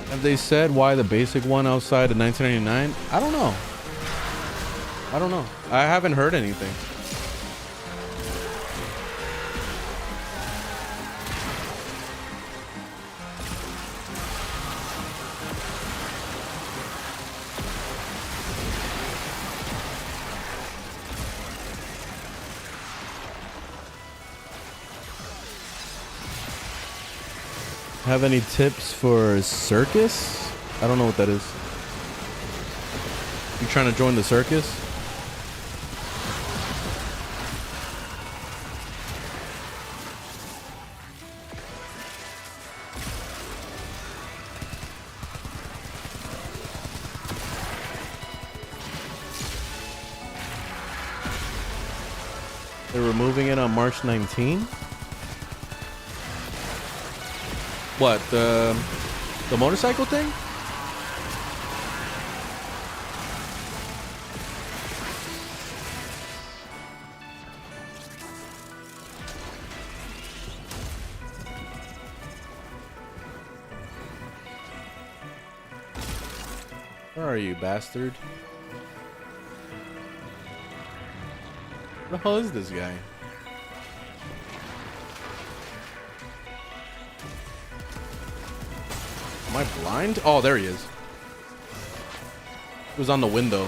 Have they said why the basic one outside of 1999? I don't know. I don't know. I haven't heard anything. Have any tips for circus? I don't know what that is. You trying to join the circus? They're removing it on March 19th? What, the motorcycle thing? Where are you, bastard? Where the hell is this guy? Am I blind? Oh, there he is. He was on the window.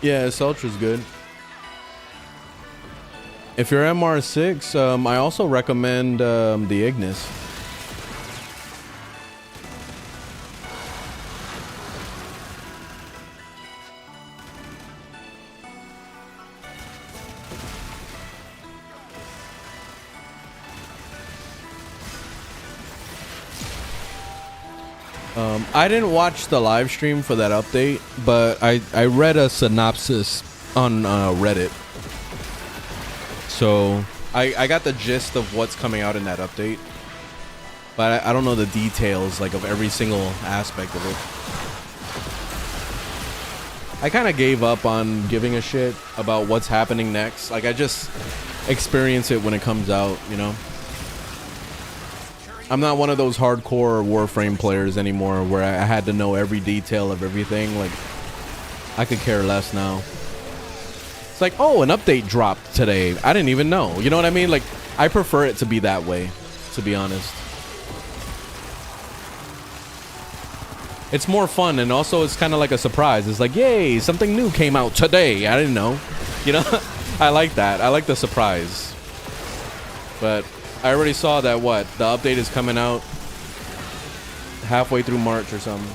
Yeah, this Ultra's good. If you're MR6, I also recommend the Ignis. I didn't watch the live stream for that update, but I read a synopsis on Reddit. So I got the gist of what's coming out in that update. But I don't know the details like of every single aspect of it. I kind of gave up on giving a shit about what's happening next. Like, I just experience it when it comes out, you know? I'm not one of those hardcore Warframe players anymore where I had to know every detail of everything. Like, I could care less now. It's like, oh, an update dropped today. I didn't even know. You know what I mean? Like, I prefer it to be that way, to be honest. It's more fun, and also it's kind of like a surprise. It's like, yay, something new came out today. I didn't know. You know? I like that. I like the surprise. But I already saw that, what? The update is coming out halfway through March or something.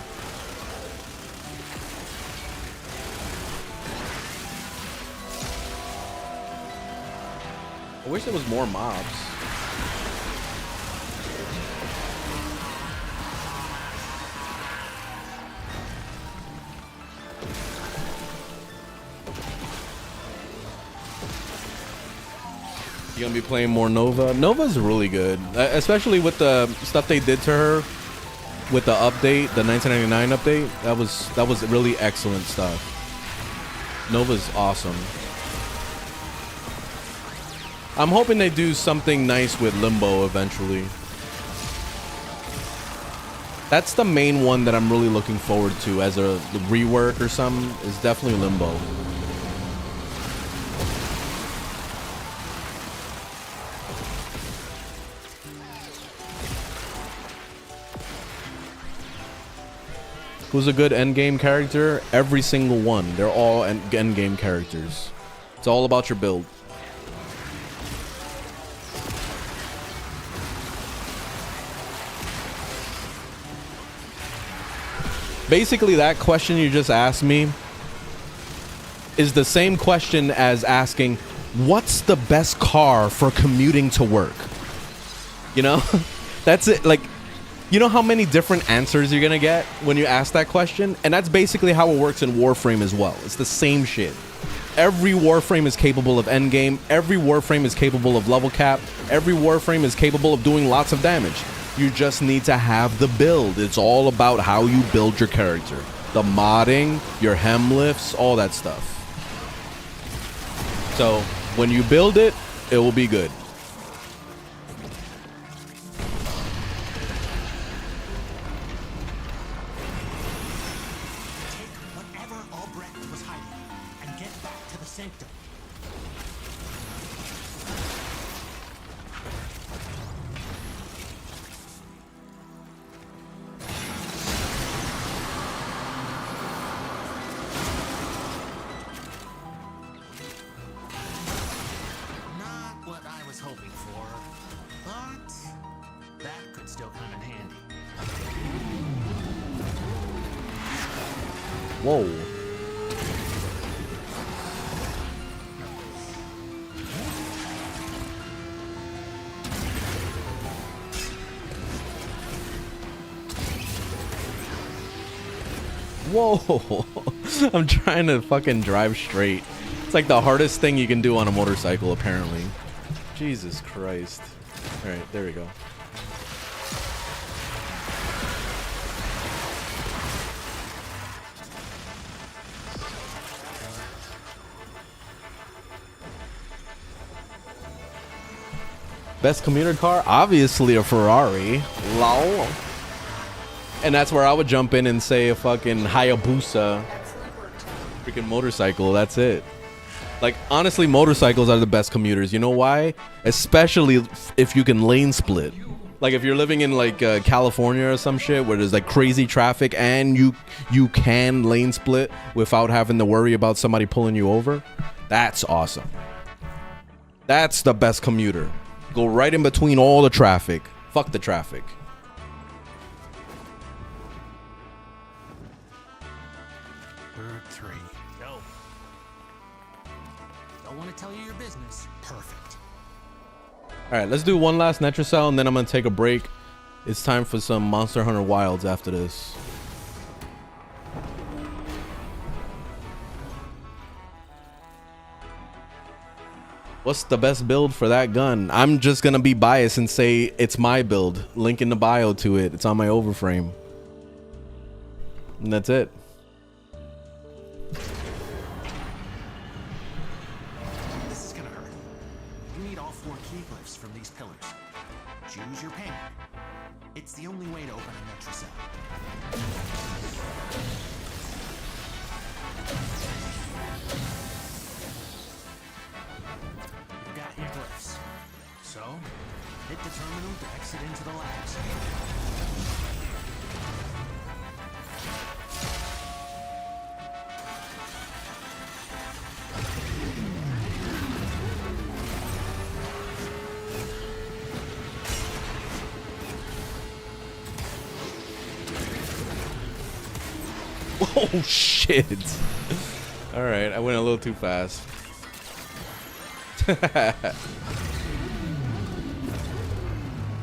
I wish there was more mobs. You gonna be playing more Nova? Nova's really good, especially with the stuff they did to her with the update, the 1999 update. That was really excellent stuff. Nova's awesome. I'm hoping they do something nice with Limbo eventually. That's the main one that I'm really looking forward to as a rework or something, is definitely Limbo. Who's a good endgame character? Every single one. They're all endgame characters. It's all about your build. Basically, that question you just asked me is the same question as asking, what's the best car for commuting to work? You know? That's it. Like, you know how many different answers you're gonna get when you ask that question? And that's basically how it works in Warframe as well. It's the same shit. Every Warframe is capable of endgame. Every Warframe is capable of level cap. Every Warframe is capable of doing lots of damage. You just need to have the build. It's all about how you build your character. The modding, your hem lifts, all that stuff. So when you build it, it will be good. Whoa. Whoa. I'm trying to fucking drive straight. It's like the hardest thing you can do on a motorcycle, apparently. Jesus Christ. All right, there we go. Best commuter car? Obviously a Ferrari. Lol. And that's where I would jump in and say a fucking Hayabusa. Freaking motorcycle, that's it. Like, honestly, motorcycles are the best commuters. You know why? Especially if you can lane split. Like, if you're living in, like, California or some shit where there's, like, crazy traffic and you can lane split without having to worry about somebody pulling you over. That's awesome. That's the best commuter. Go right in between all the traffic. Fuck the traffic. Bird 3. Go. Don't want to tell you your business. Perfect. All right, let's do one last Netracell and then I'm gonna take a break. It's time for some Monster Hunter Wilds after this. What's the best build for that gun? I'm just gonna be biased and say it's my build. Link in the bio to it. It's on my overframe. And that's it. This is gonna hurt. You need all 4 key glyphs from these pillars. Choose your payment. It's the only way to open a Netracell. You got your glyphs. So, hit the terminal to exit into the labs. Oh shit. All right, I went a little too fast.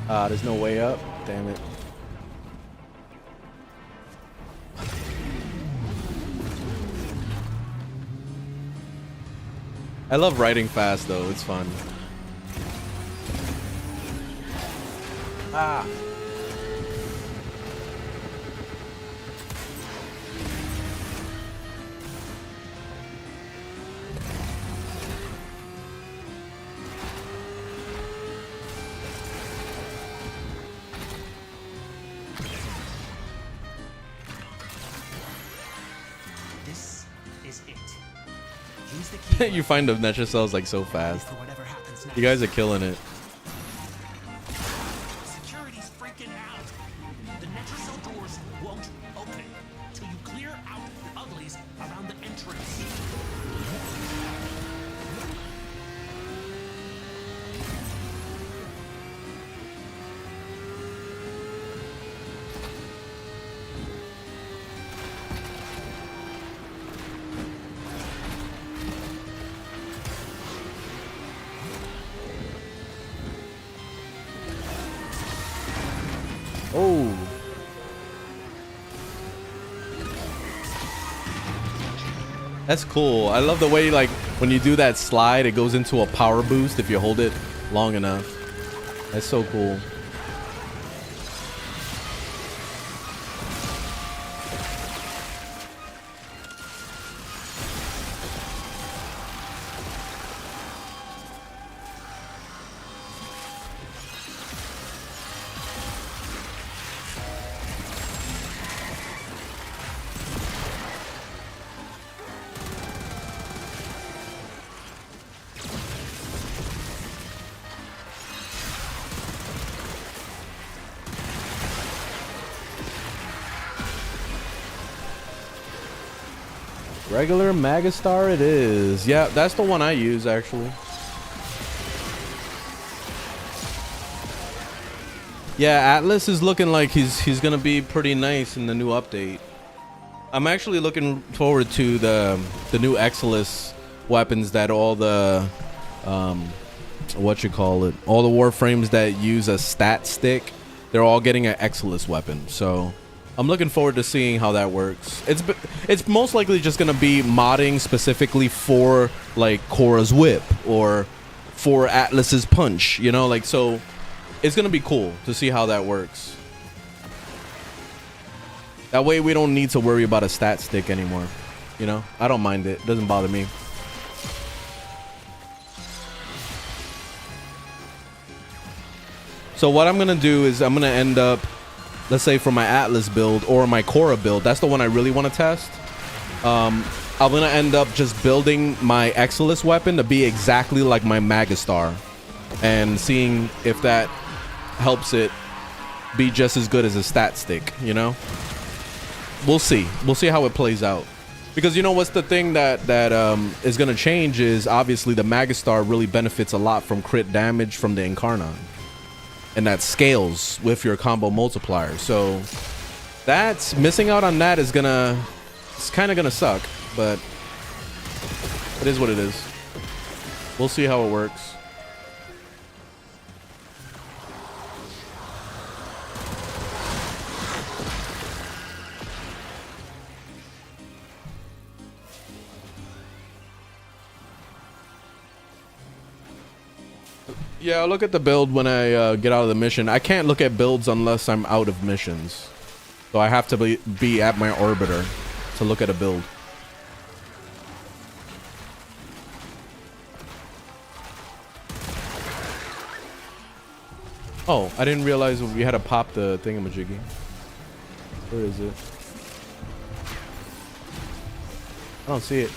There's no way up. Damn it. I love writing fast though, it's fun. Ah. This is it. Use the key You find the Netracells like so fast. for whatever happens next. You guys are killing it. Security's freaking out. The Netracell doors won't open till you clear out the uglies around the entrance. Oh. That's cool. I love the way, like, when you do that slide, it goes into a power boost if you hold it long enough. That's so cool. Regular Magastar it is. Yeah, that's the one I use actually. Yeah, Atlas is looking like he's gonna be pretty nice in the new update. I'm actually looking forward to the new Exilus weapons that all the all the Warframes that use a stat stick, they're all getting an Exilus weapon. So I'm looking forward to seeing how that works. It's most likely just gonna be modding specifically for like Korra's whip or for Atlas's punch, you know, like, so it's gonna be cool to see how that works. That way we don't need to worry about a stat stick anymore, you know. I don't mind it, doesn't bother me. So what I'm gonna do is I'm gonna end up, let's say for my Atlas build or my Korra build, that's the one I really want to test. I'm gonna end up just building my Exilus weapon to be exactly like my Magastar and seeing if that helps it be just as good as a stat stick, you know. We'll see how it plays out, because you know what's the thing that is gonna change is obviously the Magastar really benefits a lot from crit damage from the Incarnon, and that scales with your combo multiplier. So that's missing out on that it's kind of gonna suck, but it is what it is. We'll see how it works. Yeah, I'll look at the build when I get out of the mission. I can't look at builds unless I'm out of missions. So I have to be at my orbiter to look at a build. Oh, I didn't realize we had to pop the thingamajiggy. Where is it? I don't see it.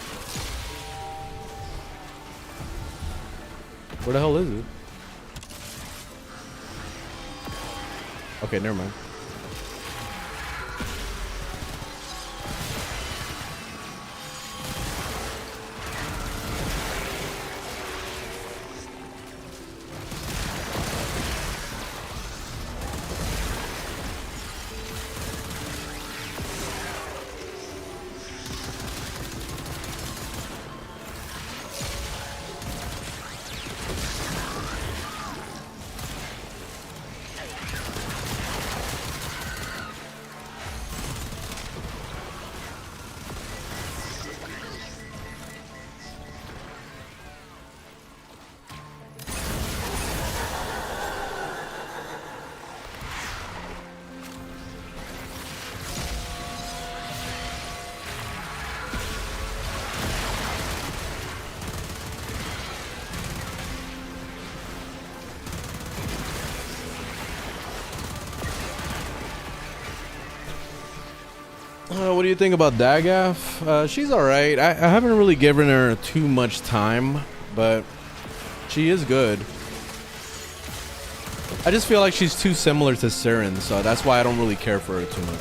Where the hell is it? Okay, never mind. What do you think about Dagaf? She's alright. I haven't really given her too much time, but she is good. I just feel like she's too similar to Siren, so that's why I don't really care for her too much.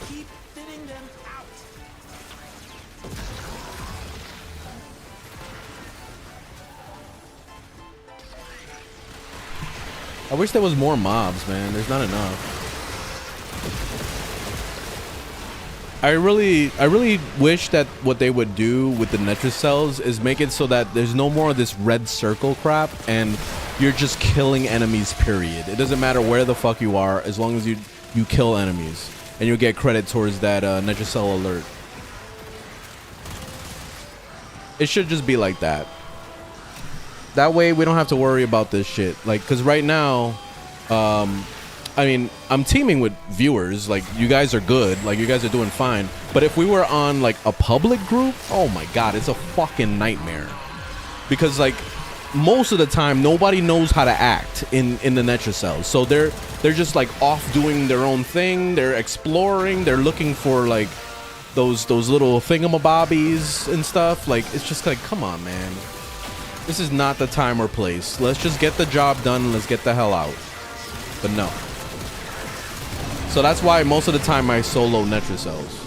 Keep thinning them out. I wish there was more mobs, man. There's not enough. I really wish that what they would do with the Netracells is make it so that there's no more of this red circle crap and you're just killing enemies, period. It doesn't matter where the fuck you are as long as you kill enemies and you'll get credit towards that Netracell alert. It should just be like that. That way we don't have to worry about this shit. Like, cause right now, I mean, I'm teaming with viewers. Like, you guys are good. Like, you guys are doing fine. But if we were on like a public group, oh my god, it's a fucking nightmare. Because like most of the time, nobody knows how to act in the Netracell. So they're just like off doing their own thing. They're exploring. They're looking for like those little thingamabobbies and stuff. Like, it's just like, come on, man. This is not the time or place. Let's just get the job done and let's get the hell out. But no. So that's why most of the time I solo Netracells.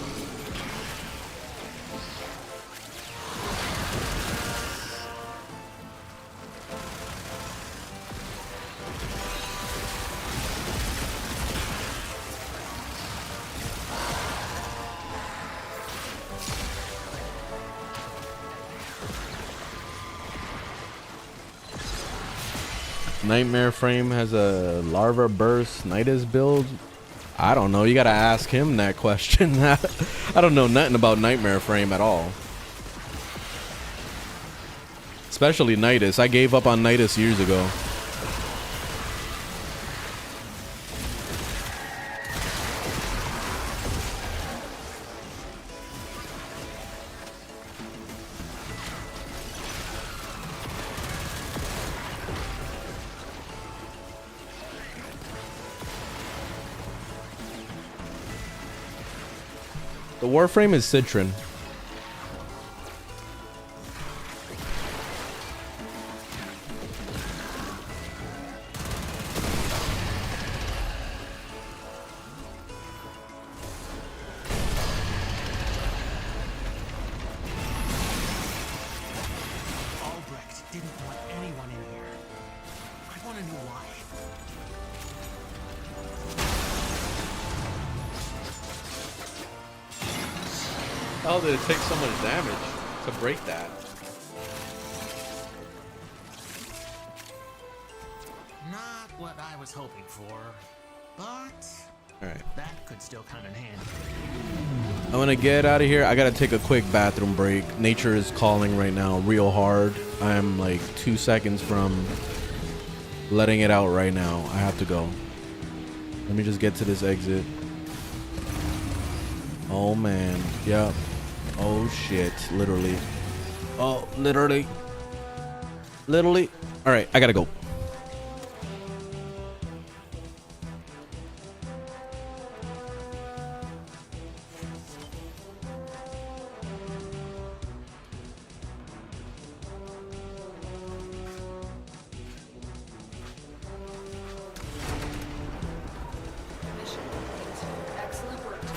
Nightmare Frame has a Larva Burst Nidus build. I don't know. You gotta ask him that question. I don't know nothing about Nightmare Frame at all. Especially Nidus. I gave up on Nidus years ago. The Warframe is Citron. Albrecht didn't want anyone in here. I want to know why. How did it take so much damage to break that? Not what I was hoping for, but Alright. that could still come in handy. I'm gonna get out of here. I gotta take a quick bathroom break. Nature is calling right now real hard. I'm like 2 seconds from letting it out right now. I have to go. Let me just get to this exit. Oh man. Yep. Oh shit. Literally. Oh, literally. Literally. Alright, I gotta go. Mission complete. Excellent work, team.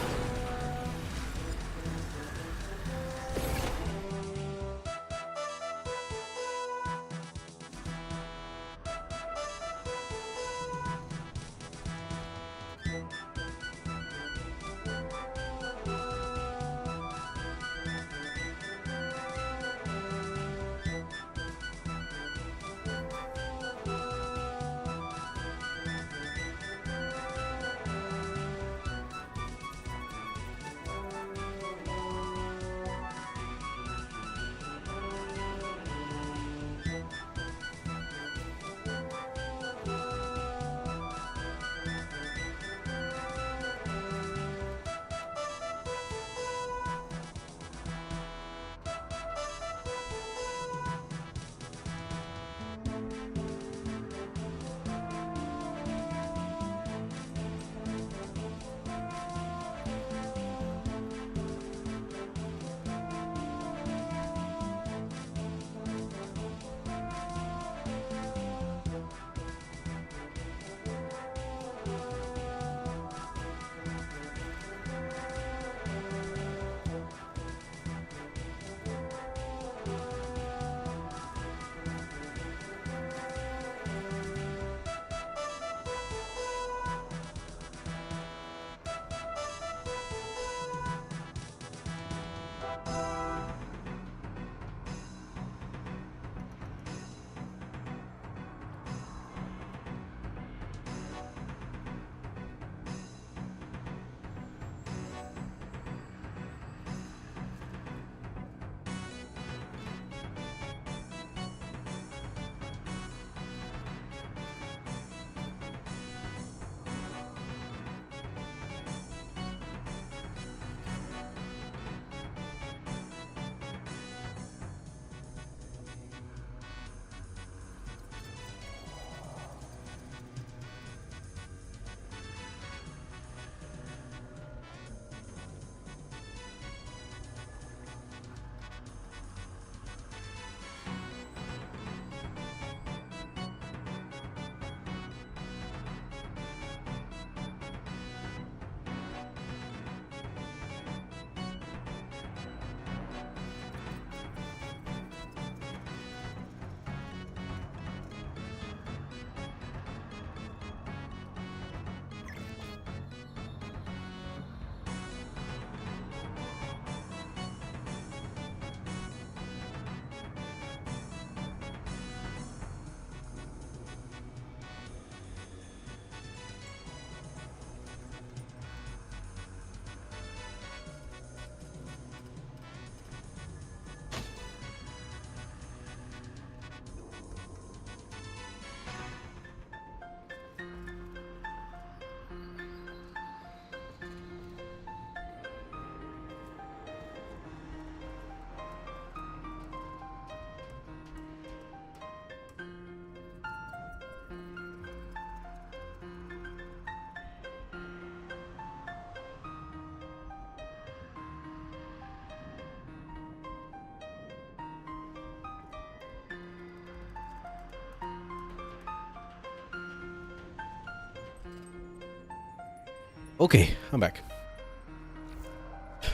Okay, I'm back.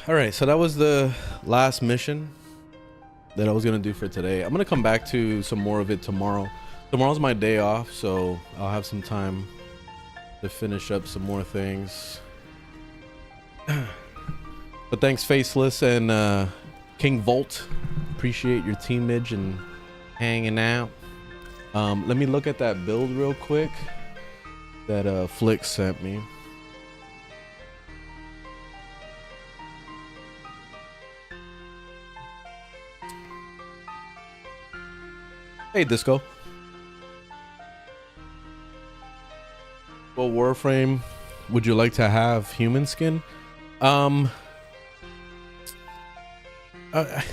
All right, so that was the last mission that I was gonna do for today. I'm gonna come back to some more of it tomorrow. Tomorrow's my day off, so I'll have some time to finish up some more things. But thanks, Faceless and King Volt. Appreciate your teamage and hanging out. Let me look at that build real quick that Flick sent me. Hey, Disco. What Warframe would you like to have? Human skin? I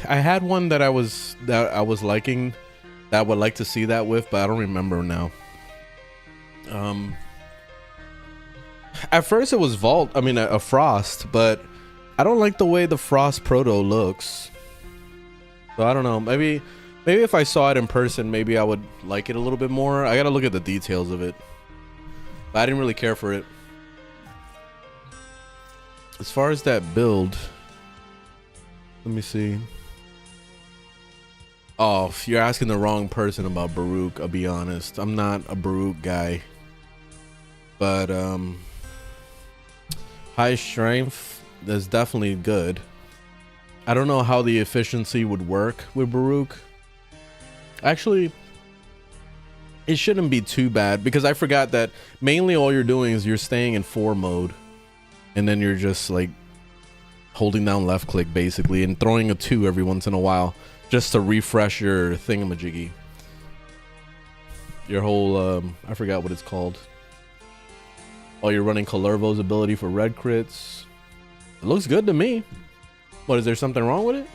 had one that I was liking, that I would like to see that with, but I don't remember now. At first it was Vault, I mean a Frost, but I don't like the way the Frost Proto looks. So I don't know, maybe if I saw it in person, maybe I would like it a little bit more. I gotta look at the details of it. But I didn't really care for it. As far as that build, let me see. Oh, you're asking the wrong person about Baruch, I'll be honest. I'm not a Baruch guy. But high strength is definitely good. I don't know how the efficiency would work with Baruch. Actually, it shouldn't be too bad, because I forgot that mainly all you're doing is you're staying in 4 mode, and then you're just like holding down left click basically and throwing a 2 every once in a while just to refresh your thingamajiggy. Your whole I forgot what it's called. Oh, you're running Kalervo's ability for red crits. It looks good to me. What, is there something wrong with it?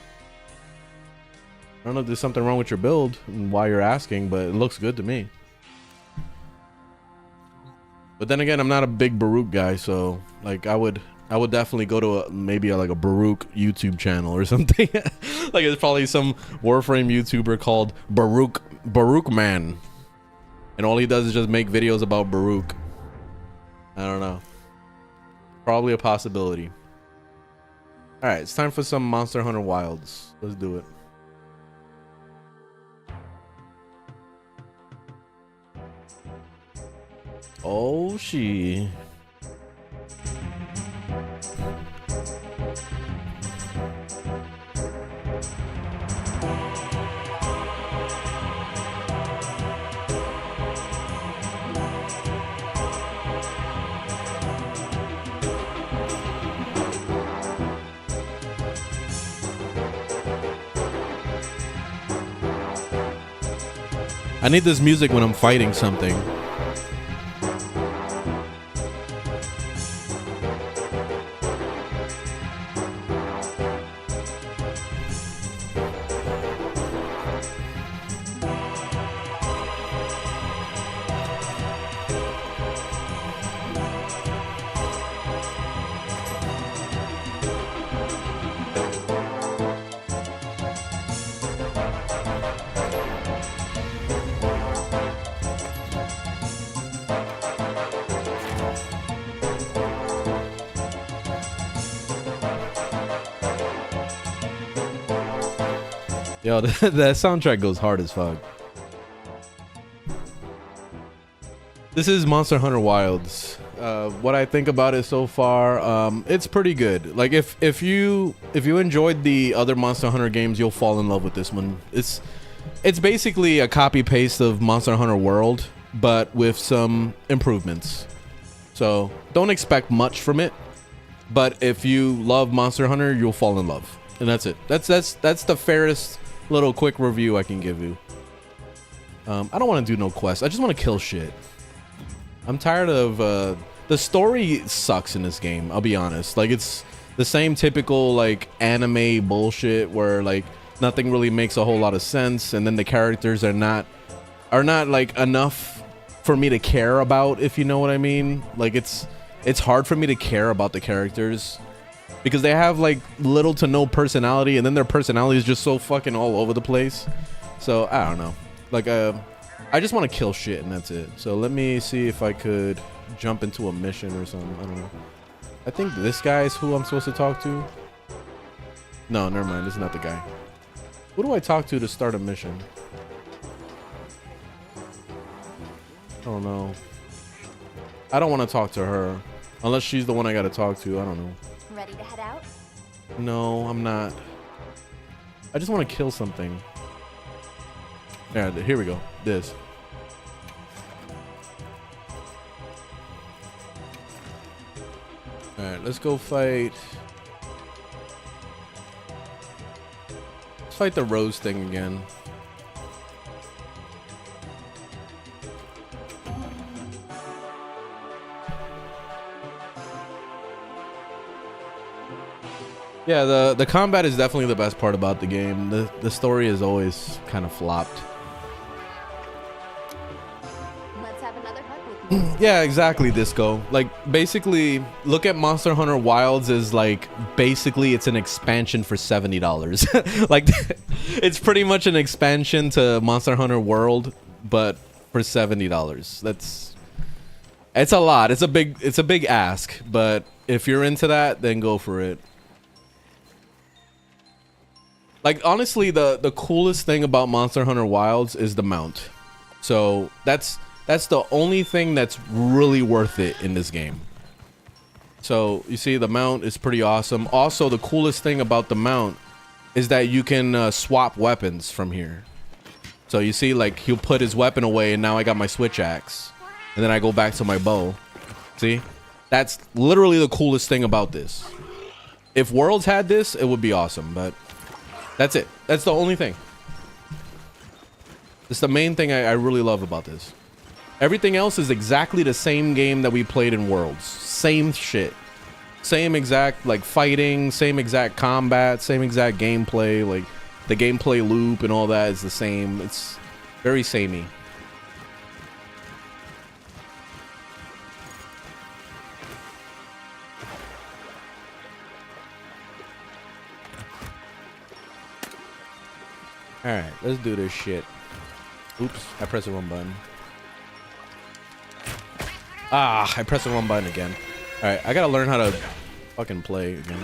I don't know if there's something wrong with your build and why you're asking, but it looks good to me. But then again, I'm not a big Baruch guy, so like I would definitely go to maybe like a Baruch YouTube channel or something. Like it's probably some Warframe YouTuber called Baruch Man, and all he does is just make videos about Baruch. I don't know. Probably a possibility. All right, it's time for some Monster Hunter Wilds. Let's do it. Oh, she. I need this music when I'm fighting something. Yo, that soundtrack goes hard as fuck. This is Monster Hunter Wilds. What I think about it so far, it's pretty good. Like if you enjoyed the other Monster Hunter games, you'll fall in love with this one. It's basically a copy paste of Monster Hunter World, but with some improvements. So don't expect much from it, but if you love Monster Hunter, you'll fall in love, and that's it. That's the fairest little quick review I can give you. I don't want to do no quests. I just want to kill shit. I'm tired of the story sucks in this game, I'll be honest. Like it's the same typical like anime bullshit where like nothing really makes a whole lot of sense, and then the characters are not like enough for me to care about, if you know what I mean. Like it's hard for me to care about the characters because they have like little to no personality, and then their personality is just so fucking all over the place. So I don't know. Like I just want to kill shit, and that's it. So let me see if I could jump into a mission or something. I don't know. I think this guy is who I'm supposed to talk to. No, never mind. This is not the guy. Who do I talk to start a mission? I don't know. I don't want to talk to her unless she's the one I got to talk to. I don't know. Ready to head out? No, I'm not. I just want to kill something. Yeah, here we go. This. Alright, let's go fight. Let's fight the rose thing again. Yeah, the combat is definitely the best part about the game. The story is always kind of flopped. Let's have another hug with me. Yeah, exactly, Disco. Like, basically, look at Monster Hunter Wilds as like, basically it's an expansion for $70. Like, it's pretty much an expansion to Monster Hunter World, but for $70. It's a lot. It's a big ask, but if you're into that, then go for it. Like, honestly, the coolest thing about Monster Hunter Wilds is the mount. So that's the only thing that's really worth it in this game. So you see, the mount is pretty awesome. Also, the coolest thing about the mount is that you can swap weapons from here. So you see, like, he'll put his weapon away, and now I got my switch axe, and then I go back to my bow. See, that's literally the coolest thing about this. If Worlds had this, it would be awesome, but that's it. That's the only thing. It's the main thing I really love about this. Everything else is exactly the same game that we played in Worlds. Same shit. Same exact, like, fighting, same exact combat, same exact gameplay. Like, the gameplay loop and all that is the same. It's very samey. Alright, let's do this shit. Oops, I pressed the wrong button. Ah, I pressed the wrong button again. Alright, I gotta learn how to fucking play again.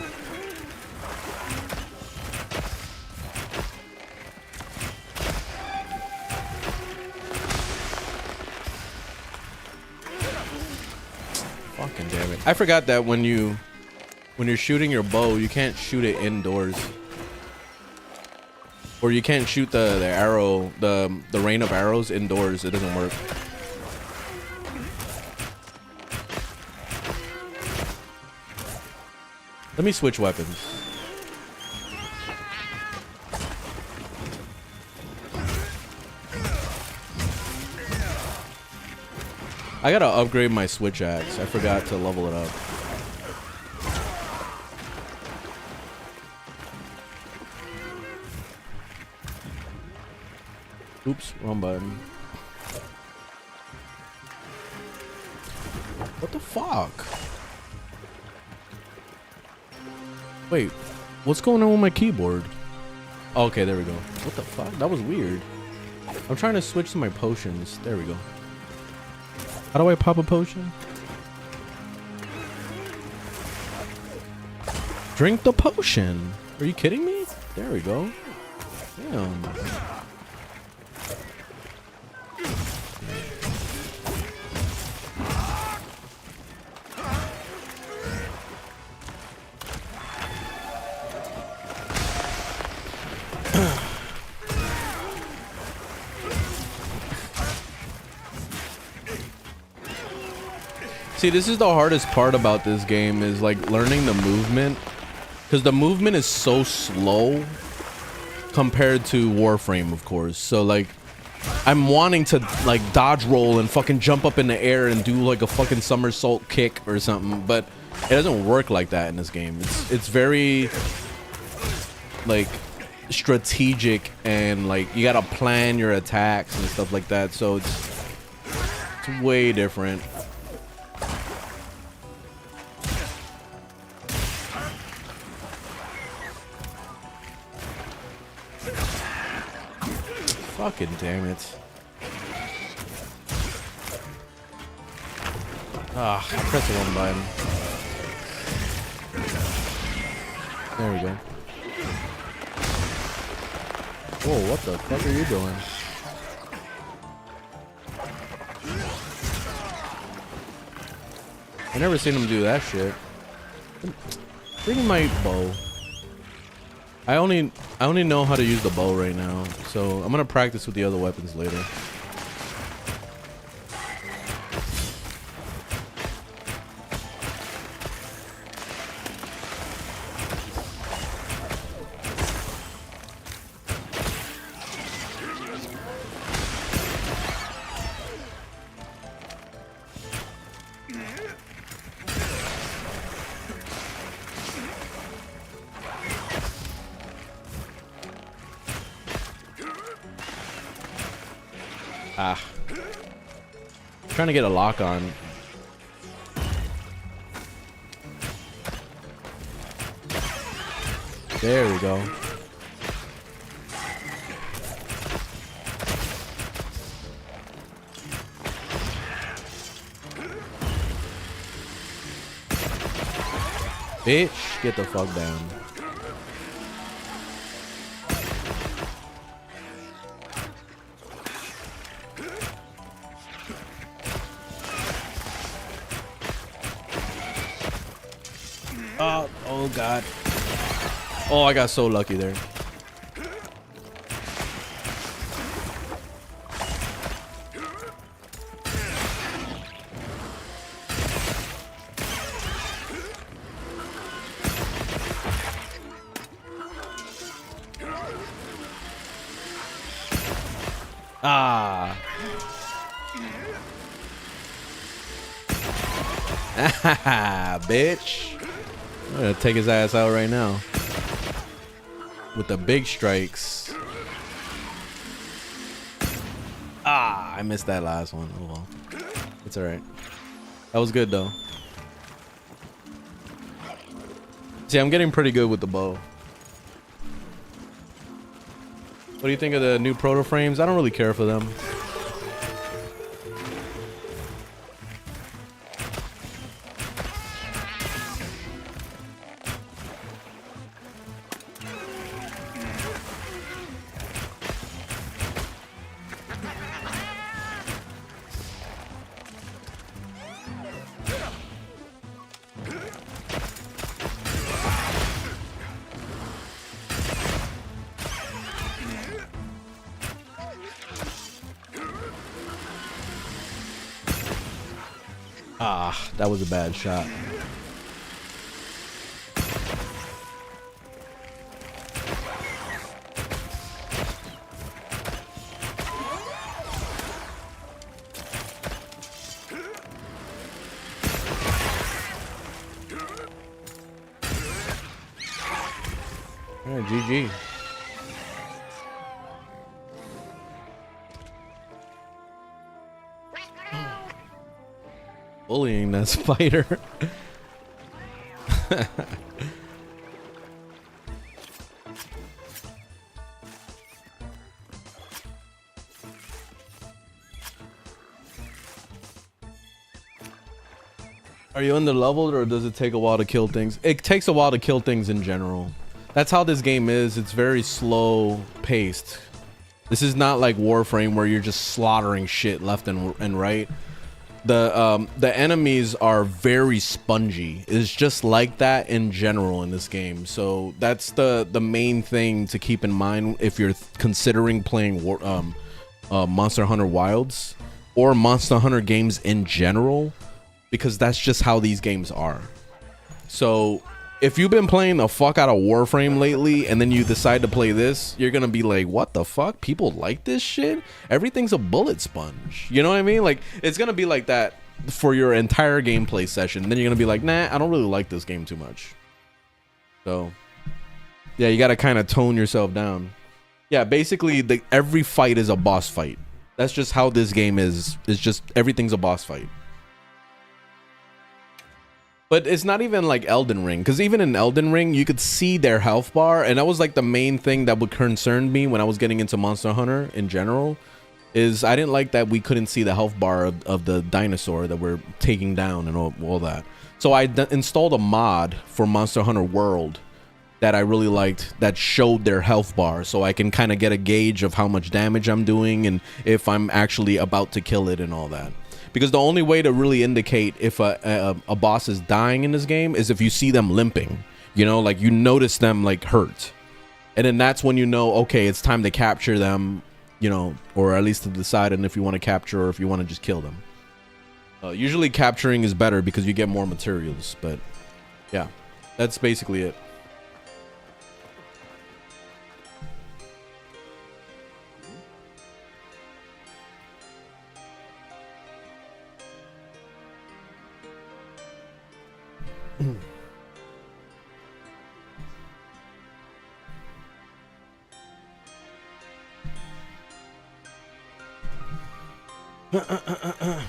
Fucking damn it. I forgot that when you're shooting your bow, you can't shoot it indoors. Or you can't shoot the arrow, the rain of arrows indoors. It doesn't work. Let me switch weapons. I gotta upgrade my switch axe. I forgot to level it up. Oops, wrong button. What the fuck? Wait, what's going on with my keyboard? Oh, okay, there we go. What the fuck? That was weird. I'm trying to switch to my potions. There we go. How do I pop a potion? Drink the potion. Are you kidding me? There we go. Damn. See, this is the hardest part about this game, is like learning the movement, because the movement is so slow compared to Warframe, of course. So like, I'm wanting to like dodge roll and fucking jump up in the air and do like a fucking somersault kick or something, but it doesn't work like that in this game. It's very like strategic, and like you gotta plan your attacks and stuff like that. So it's way different. Fucking damn it. Ah, I pressed the wrong button. There we go. Whoa, what the fuck are you doing? I never seen him do that shit. Bring my bow. I only know how to use the bow right now, so I'm gonna practice with the other weapons later. Ah. Trying to get a lock on. There we go. Bitch, get the fuck down. Oh god. Oh, I got so lucky there. Ah. Bitch. I'm gonna take his ass out right now with the big strikes. Ah, I missed that last one. Oh well, it's all right. That was good though. See, I'm getting pretty good with the bow. What do you think of the new proto frames? I don't really care for them. Ah, that was a bad shot. All right, GG. Bullying that spider. Are you underleveled or does it take a while to kill things? It takes a while to kill things in general. That's how this game is. It's very slow paced. This is not like Warframe where you're just slaughtering shit left and right. The enemies are very spongy. It's just like that in general in this game. So that's the main thing to keep in mind if you're considering playing Monster Hunter Wilds or Monster Hunter games in general, because that's just how these games are. So if you've been playing the fuck out of Warframe lately and then you decide to play this, you're gonna be like, what the fuck? People like this shit? Everything's a bullet sponge. You know what I mean? Like, it's gonna be like that for your entire gameplay session. Then you're gonna be like, nah, I don't really like this game too much. So yeah, you gotta kind of tone yourself down. Yeah, basically every fight is a boss fight. That's just how this game is. It's just everything's a boss fight. But it's not even like Elden Ring, because even in Elden Ring, you could see their health bar, and that was like the main thing that would concern me when I was getting into Monster Hunter in general, is I didn't like that we couldn't see the health bar of the dinosaur that we're taking down and all that. So I installed a mod for Monster Hunter World that I really liked that showed their health bar, so I can kind of get a gauge of how much damage I'm doing and if I'm actually about to kill it and all that. Because the only way to really indicate if a boss is dying in this game is if you see them limping, you know, like you notice them like hurt. And then that's when you know, okay, it's time to capture them, you know, or at least to decide on if you want to capture or if you want to just kill them. Usually capturing is better because you get more materials, but yeah, that's basically it.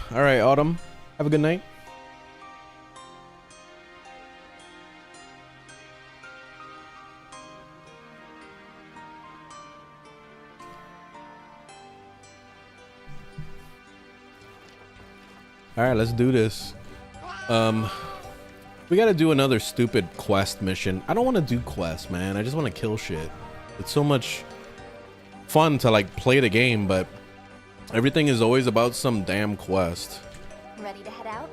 All right, Autumn, have a good night. All right, let's do this. We gotta do another stupid quest mission. I don't want to do quests, man. I just want to kill shit. It's so much fun to like play the game, but everything is always about some damn quest. Ready to head out?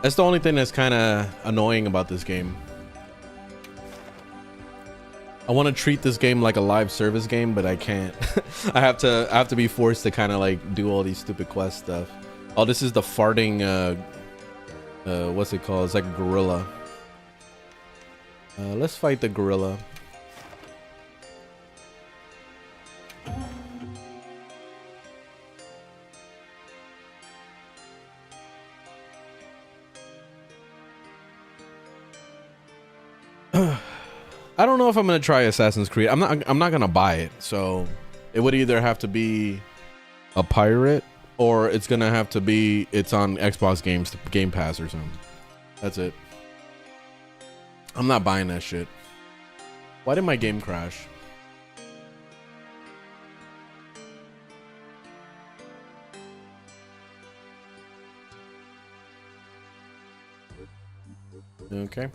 That's the only thing that's kind of annoying about this game. I want to treat this game like a live service game, but I can't. I have to be forced to kind of like do all these stupid quest stuff. Oh, this is the farting what's it called? It's like a gorilla. Let's fight the gorilla. I don't know if I'm gonna try Assassin's Creed. I'm not gonna buy it, so it would either have to be a pirate or it's gonna have to be it's on Xbox Game Pass or something. That's it. I'm not buying that shit. Why did my game crash? Okay.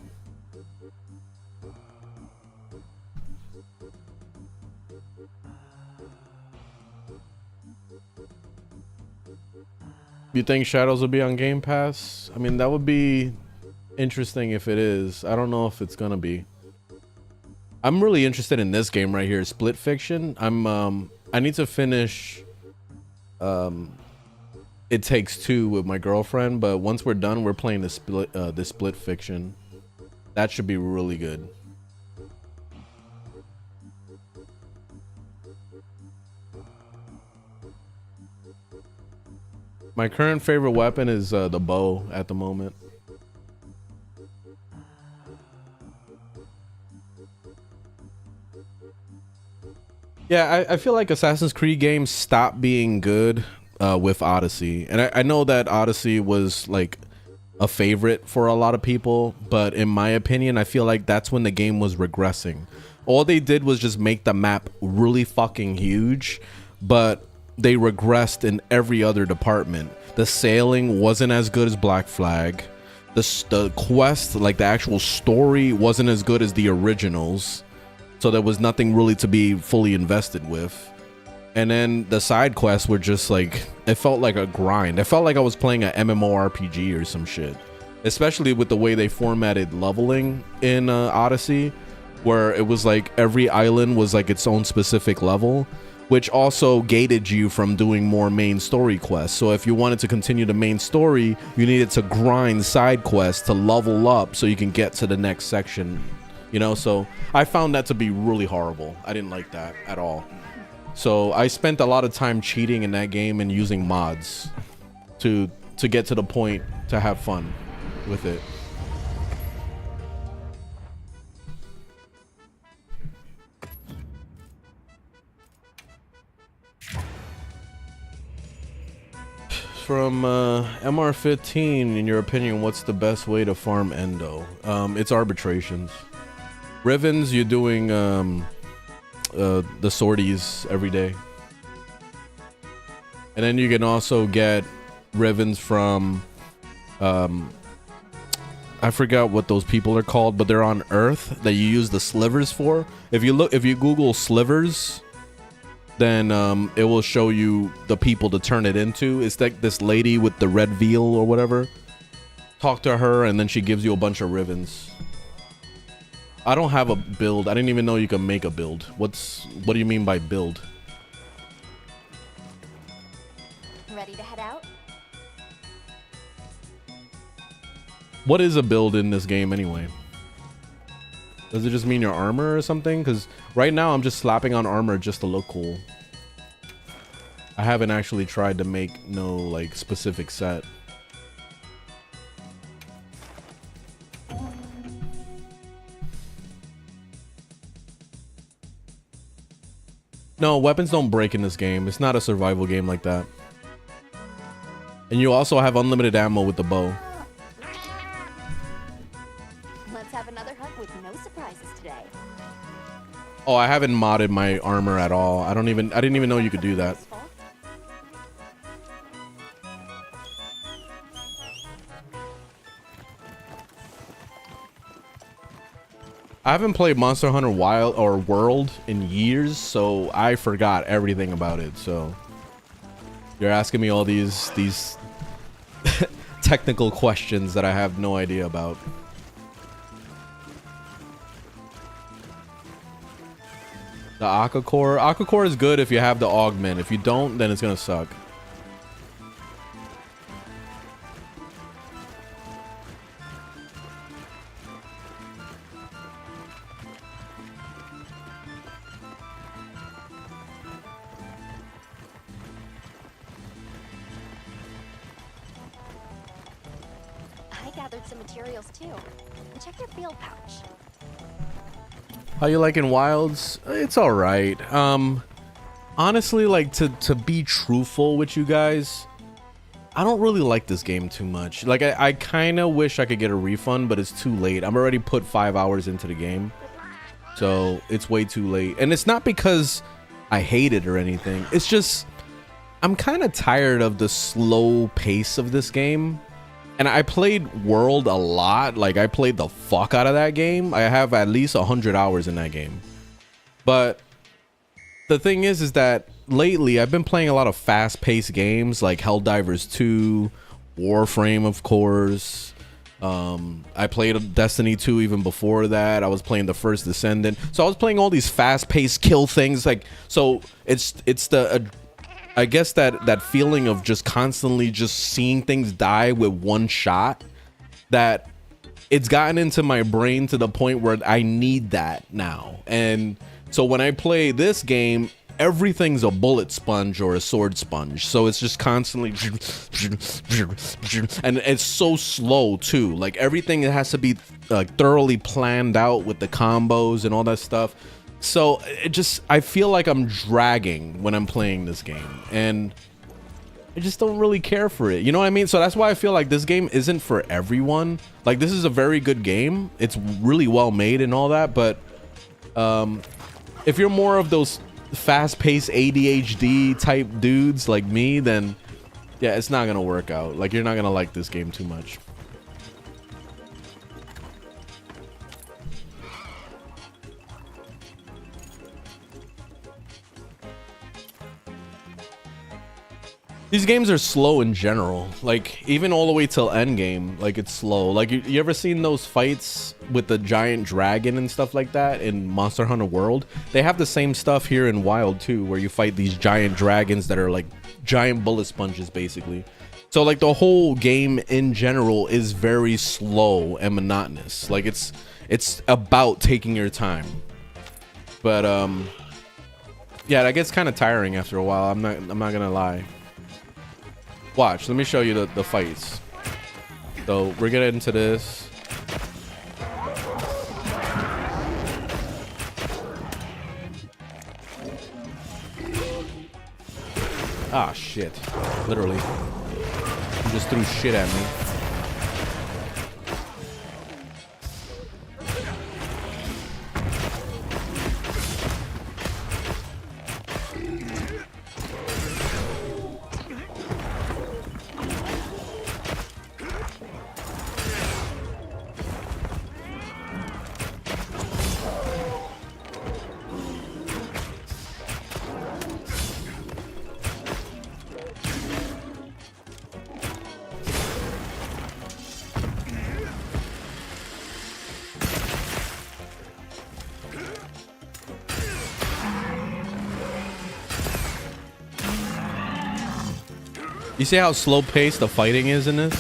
You think Shadows will be on Game Pass? I mean, that would be interesting if it is. I don't know if it's gonna be. I'm really interested in this game right here, Split Fiction. I need to finish It Takes Two with my girlfriend, but once we're done, we're playing the Split Fiction. That should be really good. My current favorite weapon is the bow at the moment. Yeah, I feel like Assassin's Creed games stopped being good with Odyssey. And I know that Odyssey was like a favorite for a lot of people, but in my opinion, I feel like that's when the game was regressing. All they did was just make the map really fucking huge, but they regressed in every other department. The sailing wasn't as good as Black Flag. The quest, like the actual story, wasn't as good as the originals. So there was nothing really to be fully invested with. And then the side quests were just like, it felt like a grind. It felt like I was playing an MMORPG or some shit. Especially with the way they formatted leveling in Odyssey, where it was like every island was like its own specific level, which also gated you from doing more main story quests. So if you wanted to continue the main story, you needed to grind side quests to level up so you can get to the next section, you know? So I found that to be really horrible. I didn't like that at all. So I spent a lot of time cheating in that game and using mods to get to the point to have fun with it. From MR15, in your opinion, what's the best way to farm endo? It's arbitrations. Rivens, you're doing the sorties every day. And then you can also get Rivens from I forgot what those people are called, but they're on Earth that you use the slivers for. If you Google slivers, then it will show you the people to turn it into. It's like this lady with the red veil or whatever. Talk to her and then she gives you a bunch of Rivens. I don't have a build. I didn't even know you can make a build. What do you mean by build? Ready to head out? What is a build in this game anyway? Does it just mean your armor or something? Because right now I'm just slapping on armor just to look cool. I haven't actually tried to make no like specific set. No, weapons don't break in this game. It's not a survival game like that. And you also have unlimited ammo with the bow. Let's have another hunt with no surprises today. Oh, I haven't modded my armor at all. I didn't even know you could do that. I haven't played Monster Hunter Wild or World in years, so I forgot everything about it. So you're asking me all these technical questions that I have no idea about. The Aqua Core is good if you have the augment. If you don't, then it's gonna suck. Some materials too. And check your field pouch. How you liking Wilds? It's all right. Honestly, like to be truthful with you guys, I don't really like this game too much. Like I kind of wish I could get a refund, but it's too late. I'm already put 5 hours into the game, so it's way too late. And it's not because I hate it or anything. It's just I'm kind of tired of the slow pace of this game. And I played World a lot. Like I played the fuck out of that game. I have at least 100 hours in that game. But the thing is that lately I've been playing a lot of fast-paced games like Helldivers 2, Warframe, of course. I played Destiny 2 even before that. I was playing the first Descendant. So I was playing all these fast-paced kill things. Like, so it's the I guess that feeling of just constantly just seeing things die with one shot, that it's gotten into my brain to the point where I need that now. And so when I play this game, everything's a bullet sponge or a sword sponge. So it's just constantly, and it's so slow too. Like everything has to be thoroughly planned out with the combos and all that stuff. So I feel like I'm dragging when I'm playing this game, and I just don't really care for it. You know what I mean? So that's why I feel like this game isn't for everyone. Like this is a very good game. It's really well made and all that. But if you're more of those fast-paced ADHD type dudes like me, then yeah, it's not going to work out. Like you're not going to like this game too much. These games are slow in general, like even all the way till endgame, like it's slow. Like you ever seen those fights with the giant dragon and stuff like that in Monster Hunter World? They have the same stuff here in Wild too, where you fight these giant dragons that are like giant bullet sponges basically. So like the whole game in general is very slow and monotonous. Like it's about taking your time. But yeah, that gets kind of tiring after a while. I'm not gonna lie. Watch, let me show you the fights. So we're getting into this. Ah, shit. Literally. He just threw shit at me. You see how slow paced the fighting is in this?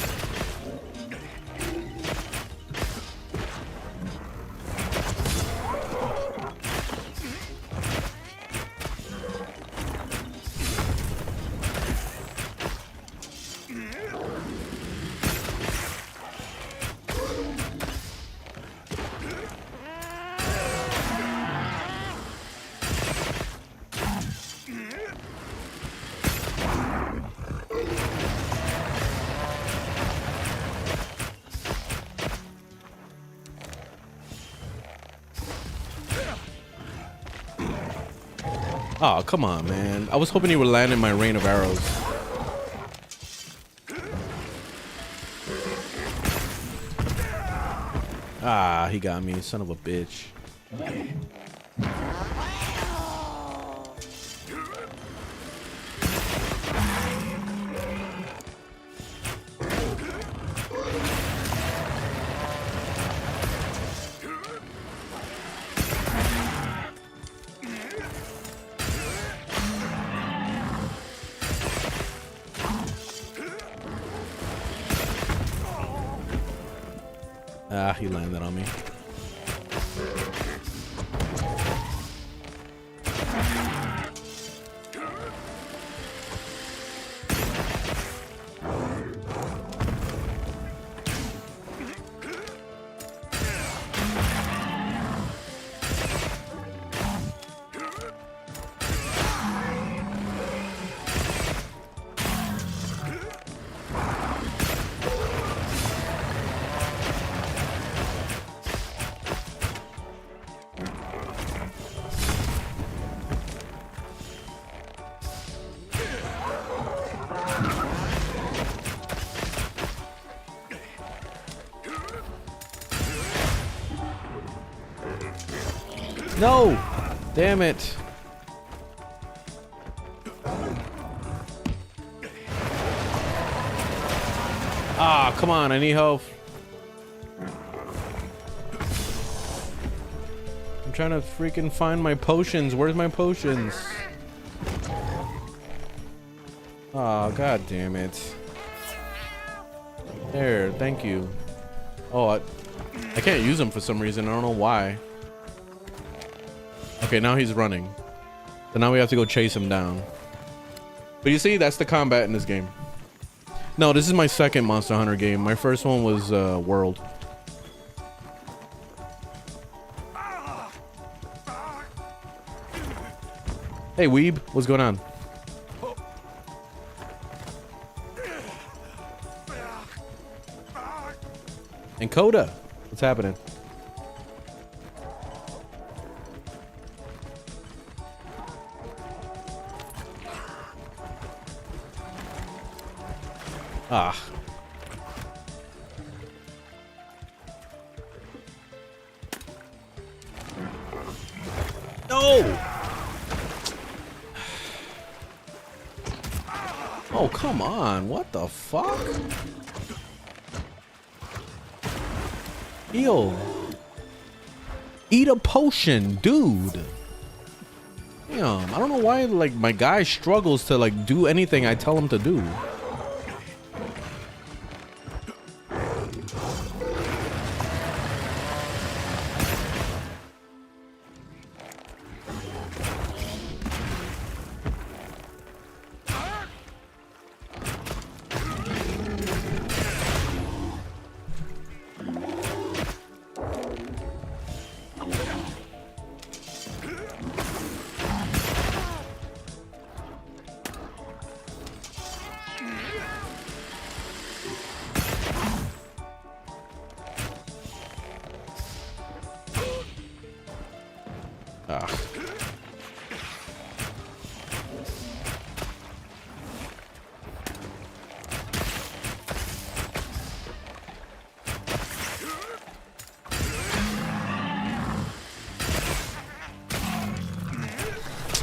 Oh, come on, man. I was hoping he would land in my rain of arrows. Ah, he got me, son of a bitch. Ah, he landed on me. No! Damn it. Ah, come on, I need health. I'm trying to freaking find my potions. Where's my potions? Oh, god damn it. There, thank you. Oh, I can't use them for some reason. I don't know why. Okay, now he's running. So now we have to go chase him down. But you see, that's the combat in this game. No, this is my second Monster Hunter game. My first one was World. Hey, Weeb, what's going on? And Coda, what's happening? Ah. No! Oh, come on. What the fuck? Heal. Eat a potion, dude. Damn, I don't know why, like, my guy struggles to, like, do anything I tell him to do.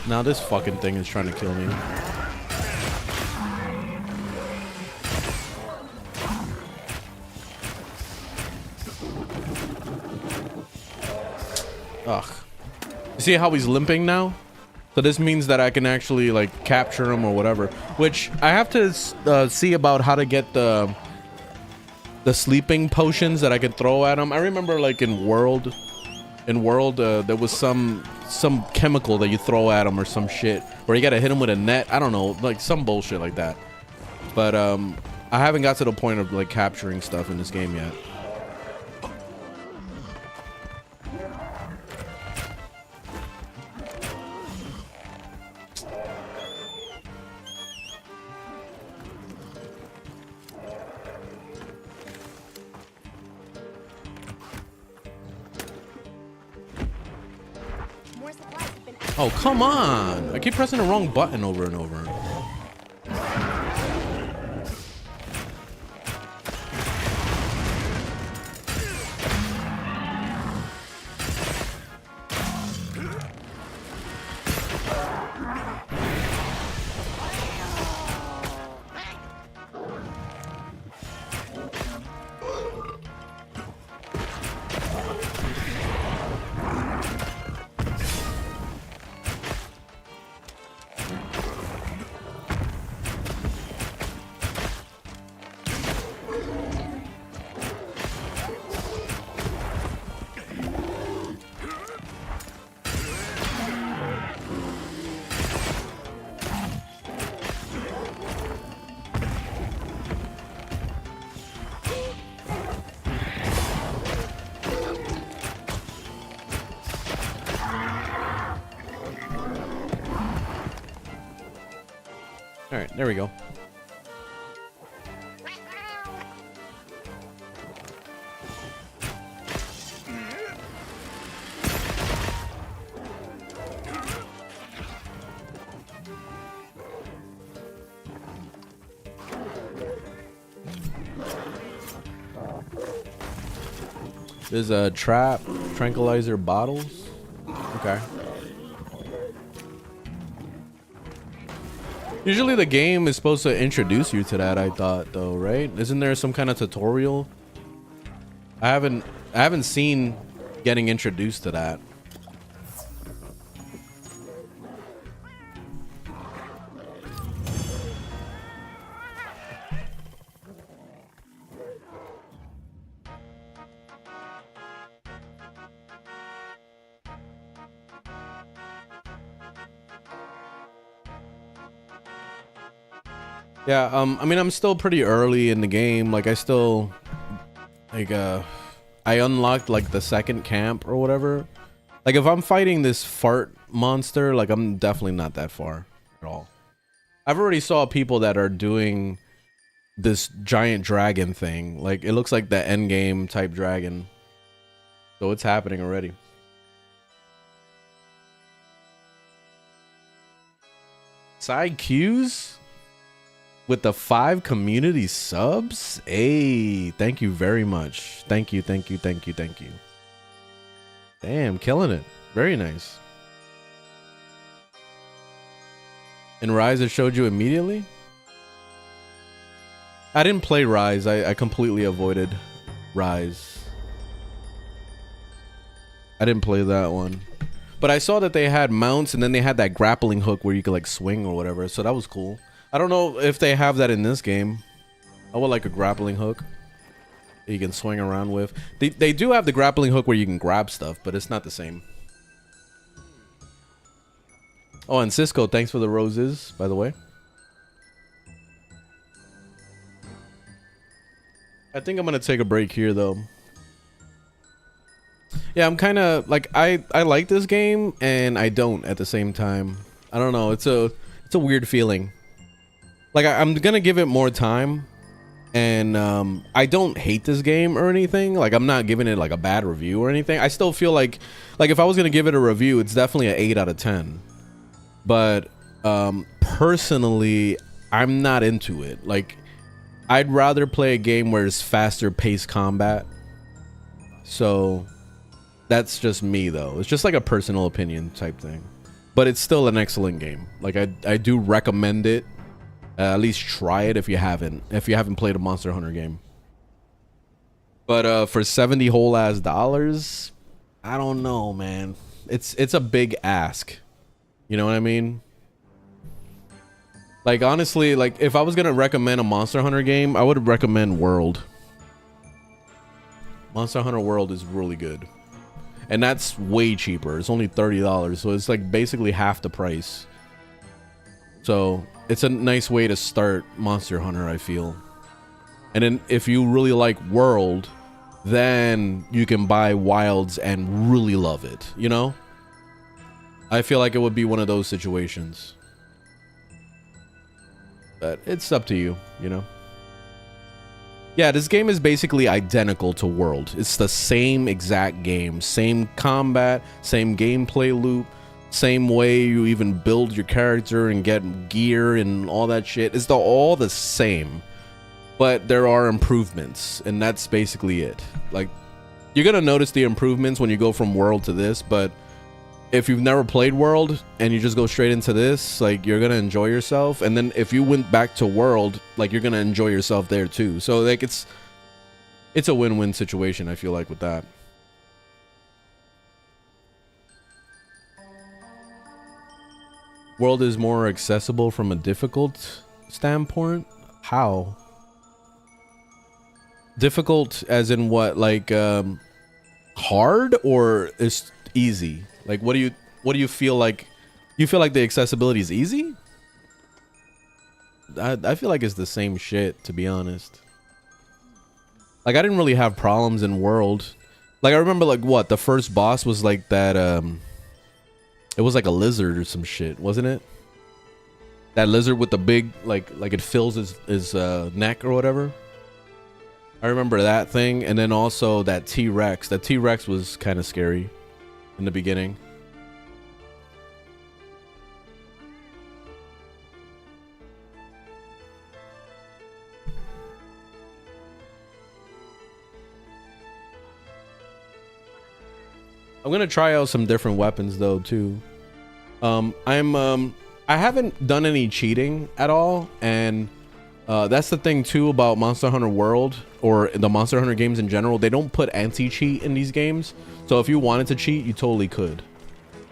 Now this fucking thing is trying to kill me. Ugh. You see how he's limping now? So this means that I can actually like capture him or whatever. Which I have to see about how to get the sleeping potions that I could throw at them. I remember like in World, there was some chemical that you throw at them or some shit, or you gotta hit them with a net. I don't know, like some bullshit like that. But I haven't got to the point of like capturing stuff in this game yet. More supplies have been Oh, come on! I keep pressing the wrong button over and over. All right, there we go. There's a trap, tranquilizer bottles. Okay. Usually the game is supposed to introduce you to that, I thought, though, right? Isn't there some kind of tutorial? I haven't seen getting introduced to that. Yeah, I mean, I'm still pretty early in the game. Like, I still, like, I unlocked, like, the second camp or whatever. Like, if I'm fighting this fart monster, like, I'm definitely not that far at all. I've already saw people that are doing this giant dragon thing. Like, it looks like the endgame type dragon. So it's happening already. Side Qs? With the 5 community subs? Hey, thank you very much. Thank you, thank you, thank you, thank you. Damn, killing it. Very nice. And Rise, it showed you immediately? I didn't play Rise. I completely avoided Rise. I didn't play that one. But I saw that they had mounts and then they had that grappling hook where you could like swing or whatever. So that was cool. I don't know if they have that in this game. I would like a grappling hook that you can swing around with. They do have the grappling hook where you can grab stuff, but it's not the same. Oh, and Cisco, thanks for the roses, by the way. I think I'm going to take a break here, though. Yeah, I'm kind of like, I like this game and I don't at the same time. I don't know. It's a weird feeling. Like, I'm gonna give it more time, and I don't hate this game or anything. Like, I'm not giving it like a bad review or anything. I still feel like if I was gonna give it a review, it's definitely an 8 out of 10. But personally, I'm not into it. Like, I'd rather play a game where it's faster paced combat. So that's just me, though. It's just like a personal opinion type thing. But it's still an excellent game. Like, I do recommend it. At least try it if you haven't played a Monster Hunter game. But for 70 whole ass dollars, I don't know, man. It's a big ask. You know what I mean? Like honestly, like if I was gonna recommend a Monster Hunter game, I would recommend World. Monster Hunter World is really good. And that's way cheaper. It's only $30, so it's like basically half the price. So it's a nice way to start Monster Hunter, I feel. And then if you really like World, then you can buy Wilds and really love it, you know? I feel like it would be one of those situations. But it's up to you, you know? Yeah, this game is basically identical to World. It's the same exact game. Same combat, same gameplay loop, same way you even build your character and get gear and all that shit. It's all the same. But there are improvements, and that's basically it. Like, you're gonna notice the improvements when you go from World to this, but if you've never played World and you just go straight into this, like, you're gonna enjoy yourself. And then if you went back to World, like, you're gonna enjoy yourself there too. So like it's a win-win situation, I feel like, with that. World is more accessible from a difficult standpoint. How? Difficult as in what? Like hard, or is easy? Like, what do you feel like? You feel like the accessibility is easy? I feel like it's the same shit, to be honest. Like, I didn't really have problems in World. Like, I remember, like, what, the first boss was like that, it was like a lizard or some shit, wasn't it? That lizard with the big, like it fills his neck or whatever. I remember that thing. And then also that T-Rex. That T-Rex was kind of scary in the beginning. I'm gonna try out some different weapons though too. I haven't done any cheating at all, and that's the thing too about Monster Hunter World, or the Monster Hunter games in general. They don't put anti-cheat in these games, so if you wanted to cheat, you totally could,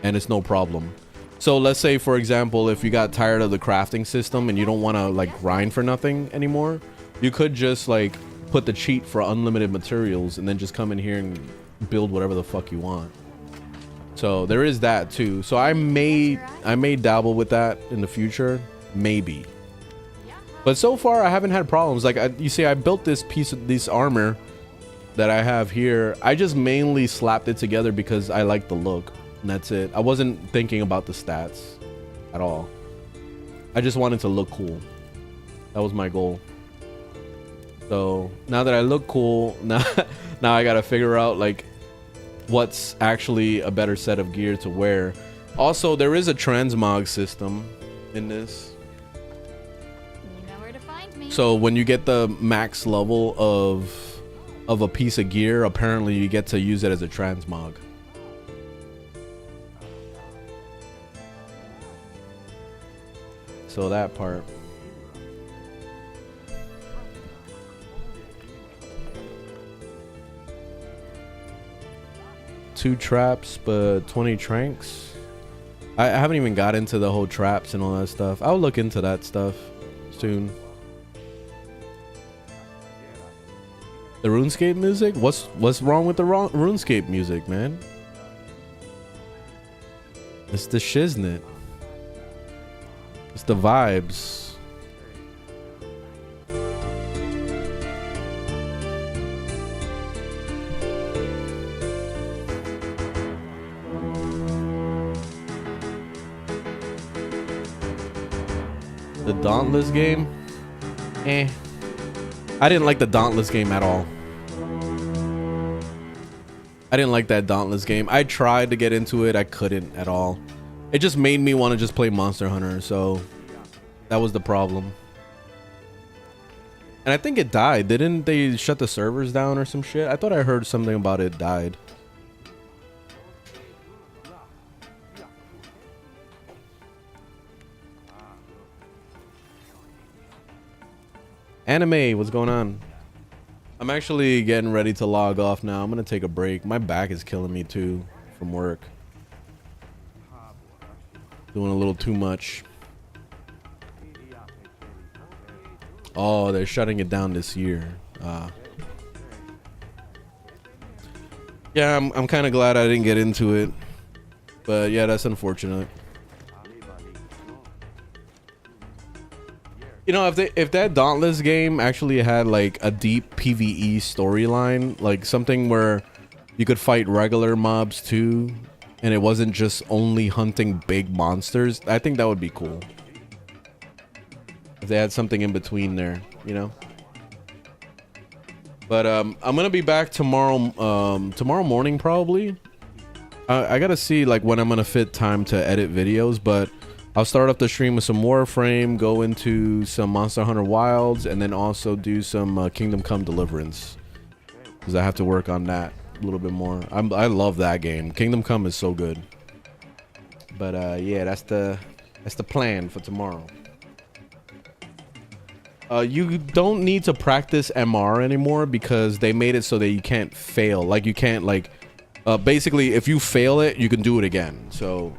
and it's no problem. So let's say, for example, if you got tired of the crafting system and you don't want to like grind for nothing anymore, you could just like put the cheat for unlimited materials and then just come in here and build whatever the fuck you want. So there is that too. So I may dabble with that in the future, maybe. But so far I haven't had problems. Like, you see, I built this piece of this armor that I have here. I just mainly slapped it together because I like the look, and that's it. I wasn't thinking about the stats at all. I just wanted to look cool. That was my goal. So now that I look cool, now I gotta figure out like what's actually a better set of gear to wear. Also, there is a transmog system in this. You know where to find me. So when you get the max level of a piece of gear, apparently you get to use it as a transmog. So that part. Two traps, but 20 tranks. I haven't even got into the whole traps and all that stuff. I'll look into that stuff soon. The RuneScape music? What's wrong with the RuneScape music, man? It's the shiznit. It's the vibes. The Dauntless game? Eh. I didn't like the Dauntless game at all. I didn't like that Dauntless game. I tried to get into it. I couldn't at all. It just made me want to just play Monster Hunter. So that was the problem. And I think it died. Didn't they shut the servers down or some shit? I thought I heard something about it died. Anime, what's going on? I'm actually getting ready to log off now. I'm gonna take a break. My back is killing me too from work. Doing a little too much. Oh, they're shutting it down this year. Yeah, I'm kind of glad I didn't get into it, but yeah, that's unfortunate. You know, if that Dauntless game actually had like a deep PvE storyline, like something where you could fight regular mobs too, and it wasn't just only hunting big monsters, I think that would be cool. If they had something in between there, you know. But I'm gonna be back tomorrow. Tomorrow morning probably. I gotta see like when I'm gonna fit time to edit videos, but I'll start off the stream with some Warframe, go into some Monster Hunter Wilds, and then also do some Kingdom Come Deliverance, because I have to work on that a little bit more. I love that game. Kingdom Come is so good. But yeah, that's the plan for tomorrow. You don't need to practice MR anymore because they made it so that you can't fail. Like you can't like, basically if you fail it, you can do it again. So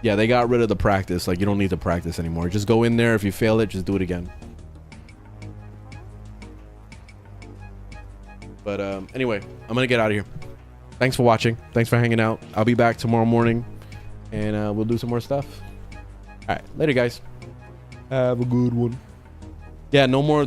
yeah, they got rid of the practice. Like you don't need to practice anymore. Just go in there. If you fail it, just do it again. But anyway, I'm gonna get out of here. Thanks for watching. Thanks for hanging out. I'll be back tomorrow morning and we'll do some more stuff. All right, later guys. Have a good one. Yeah, no more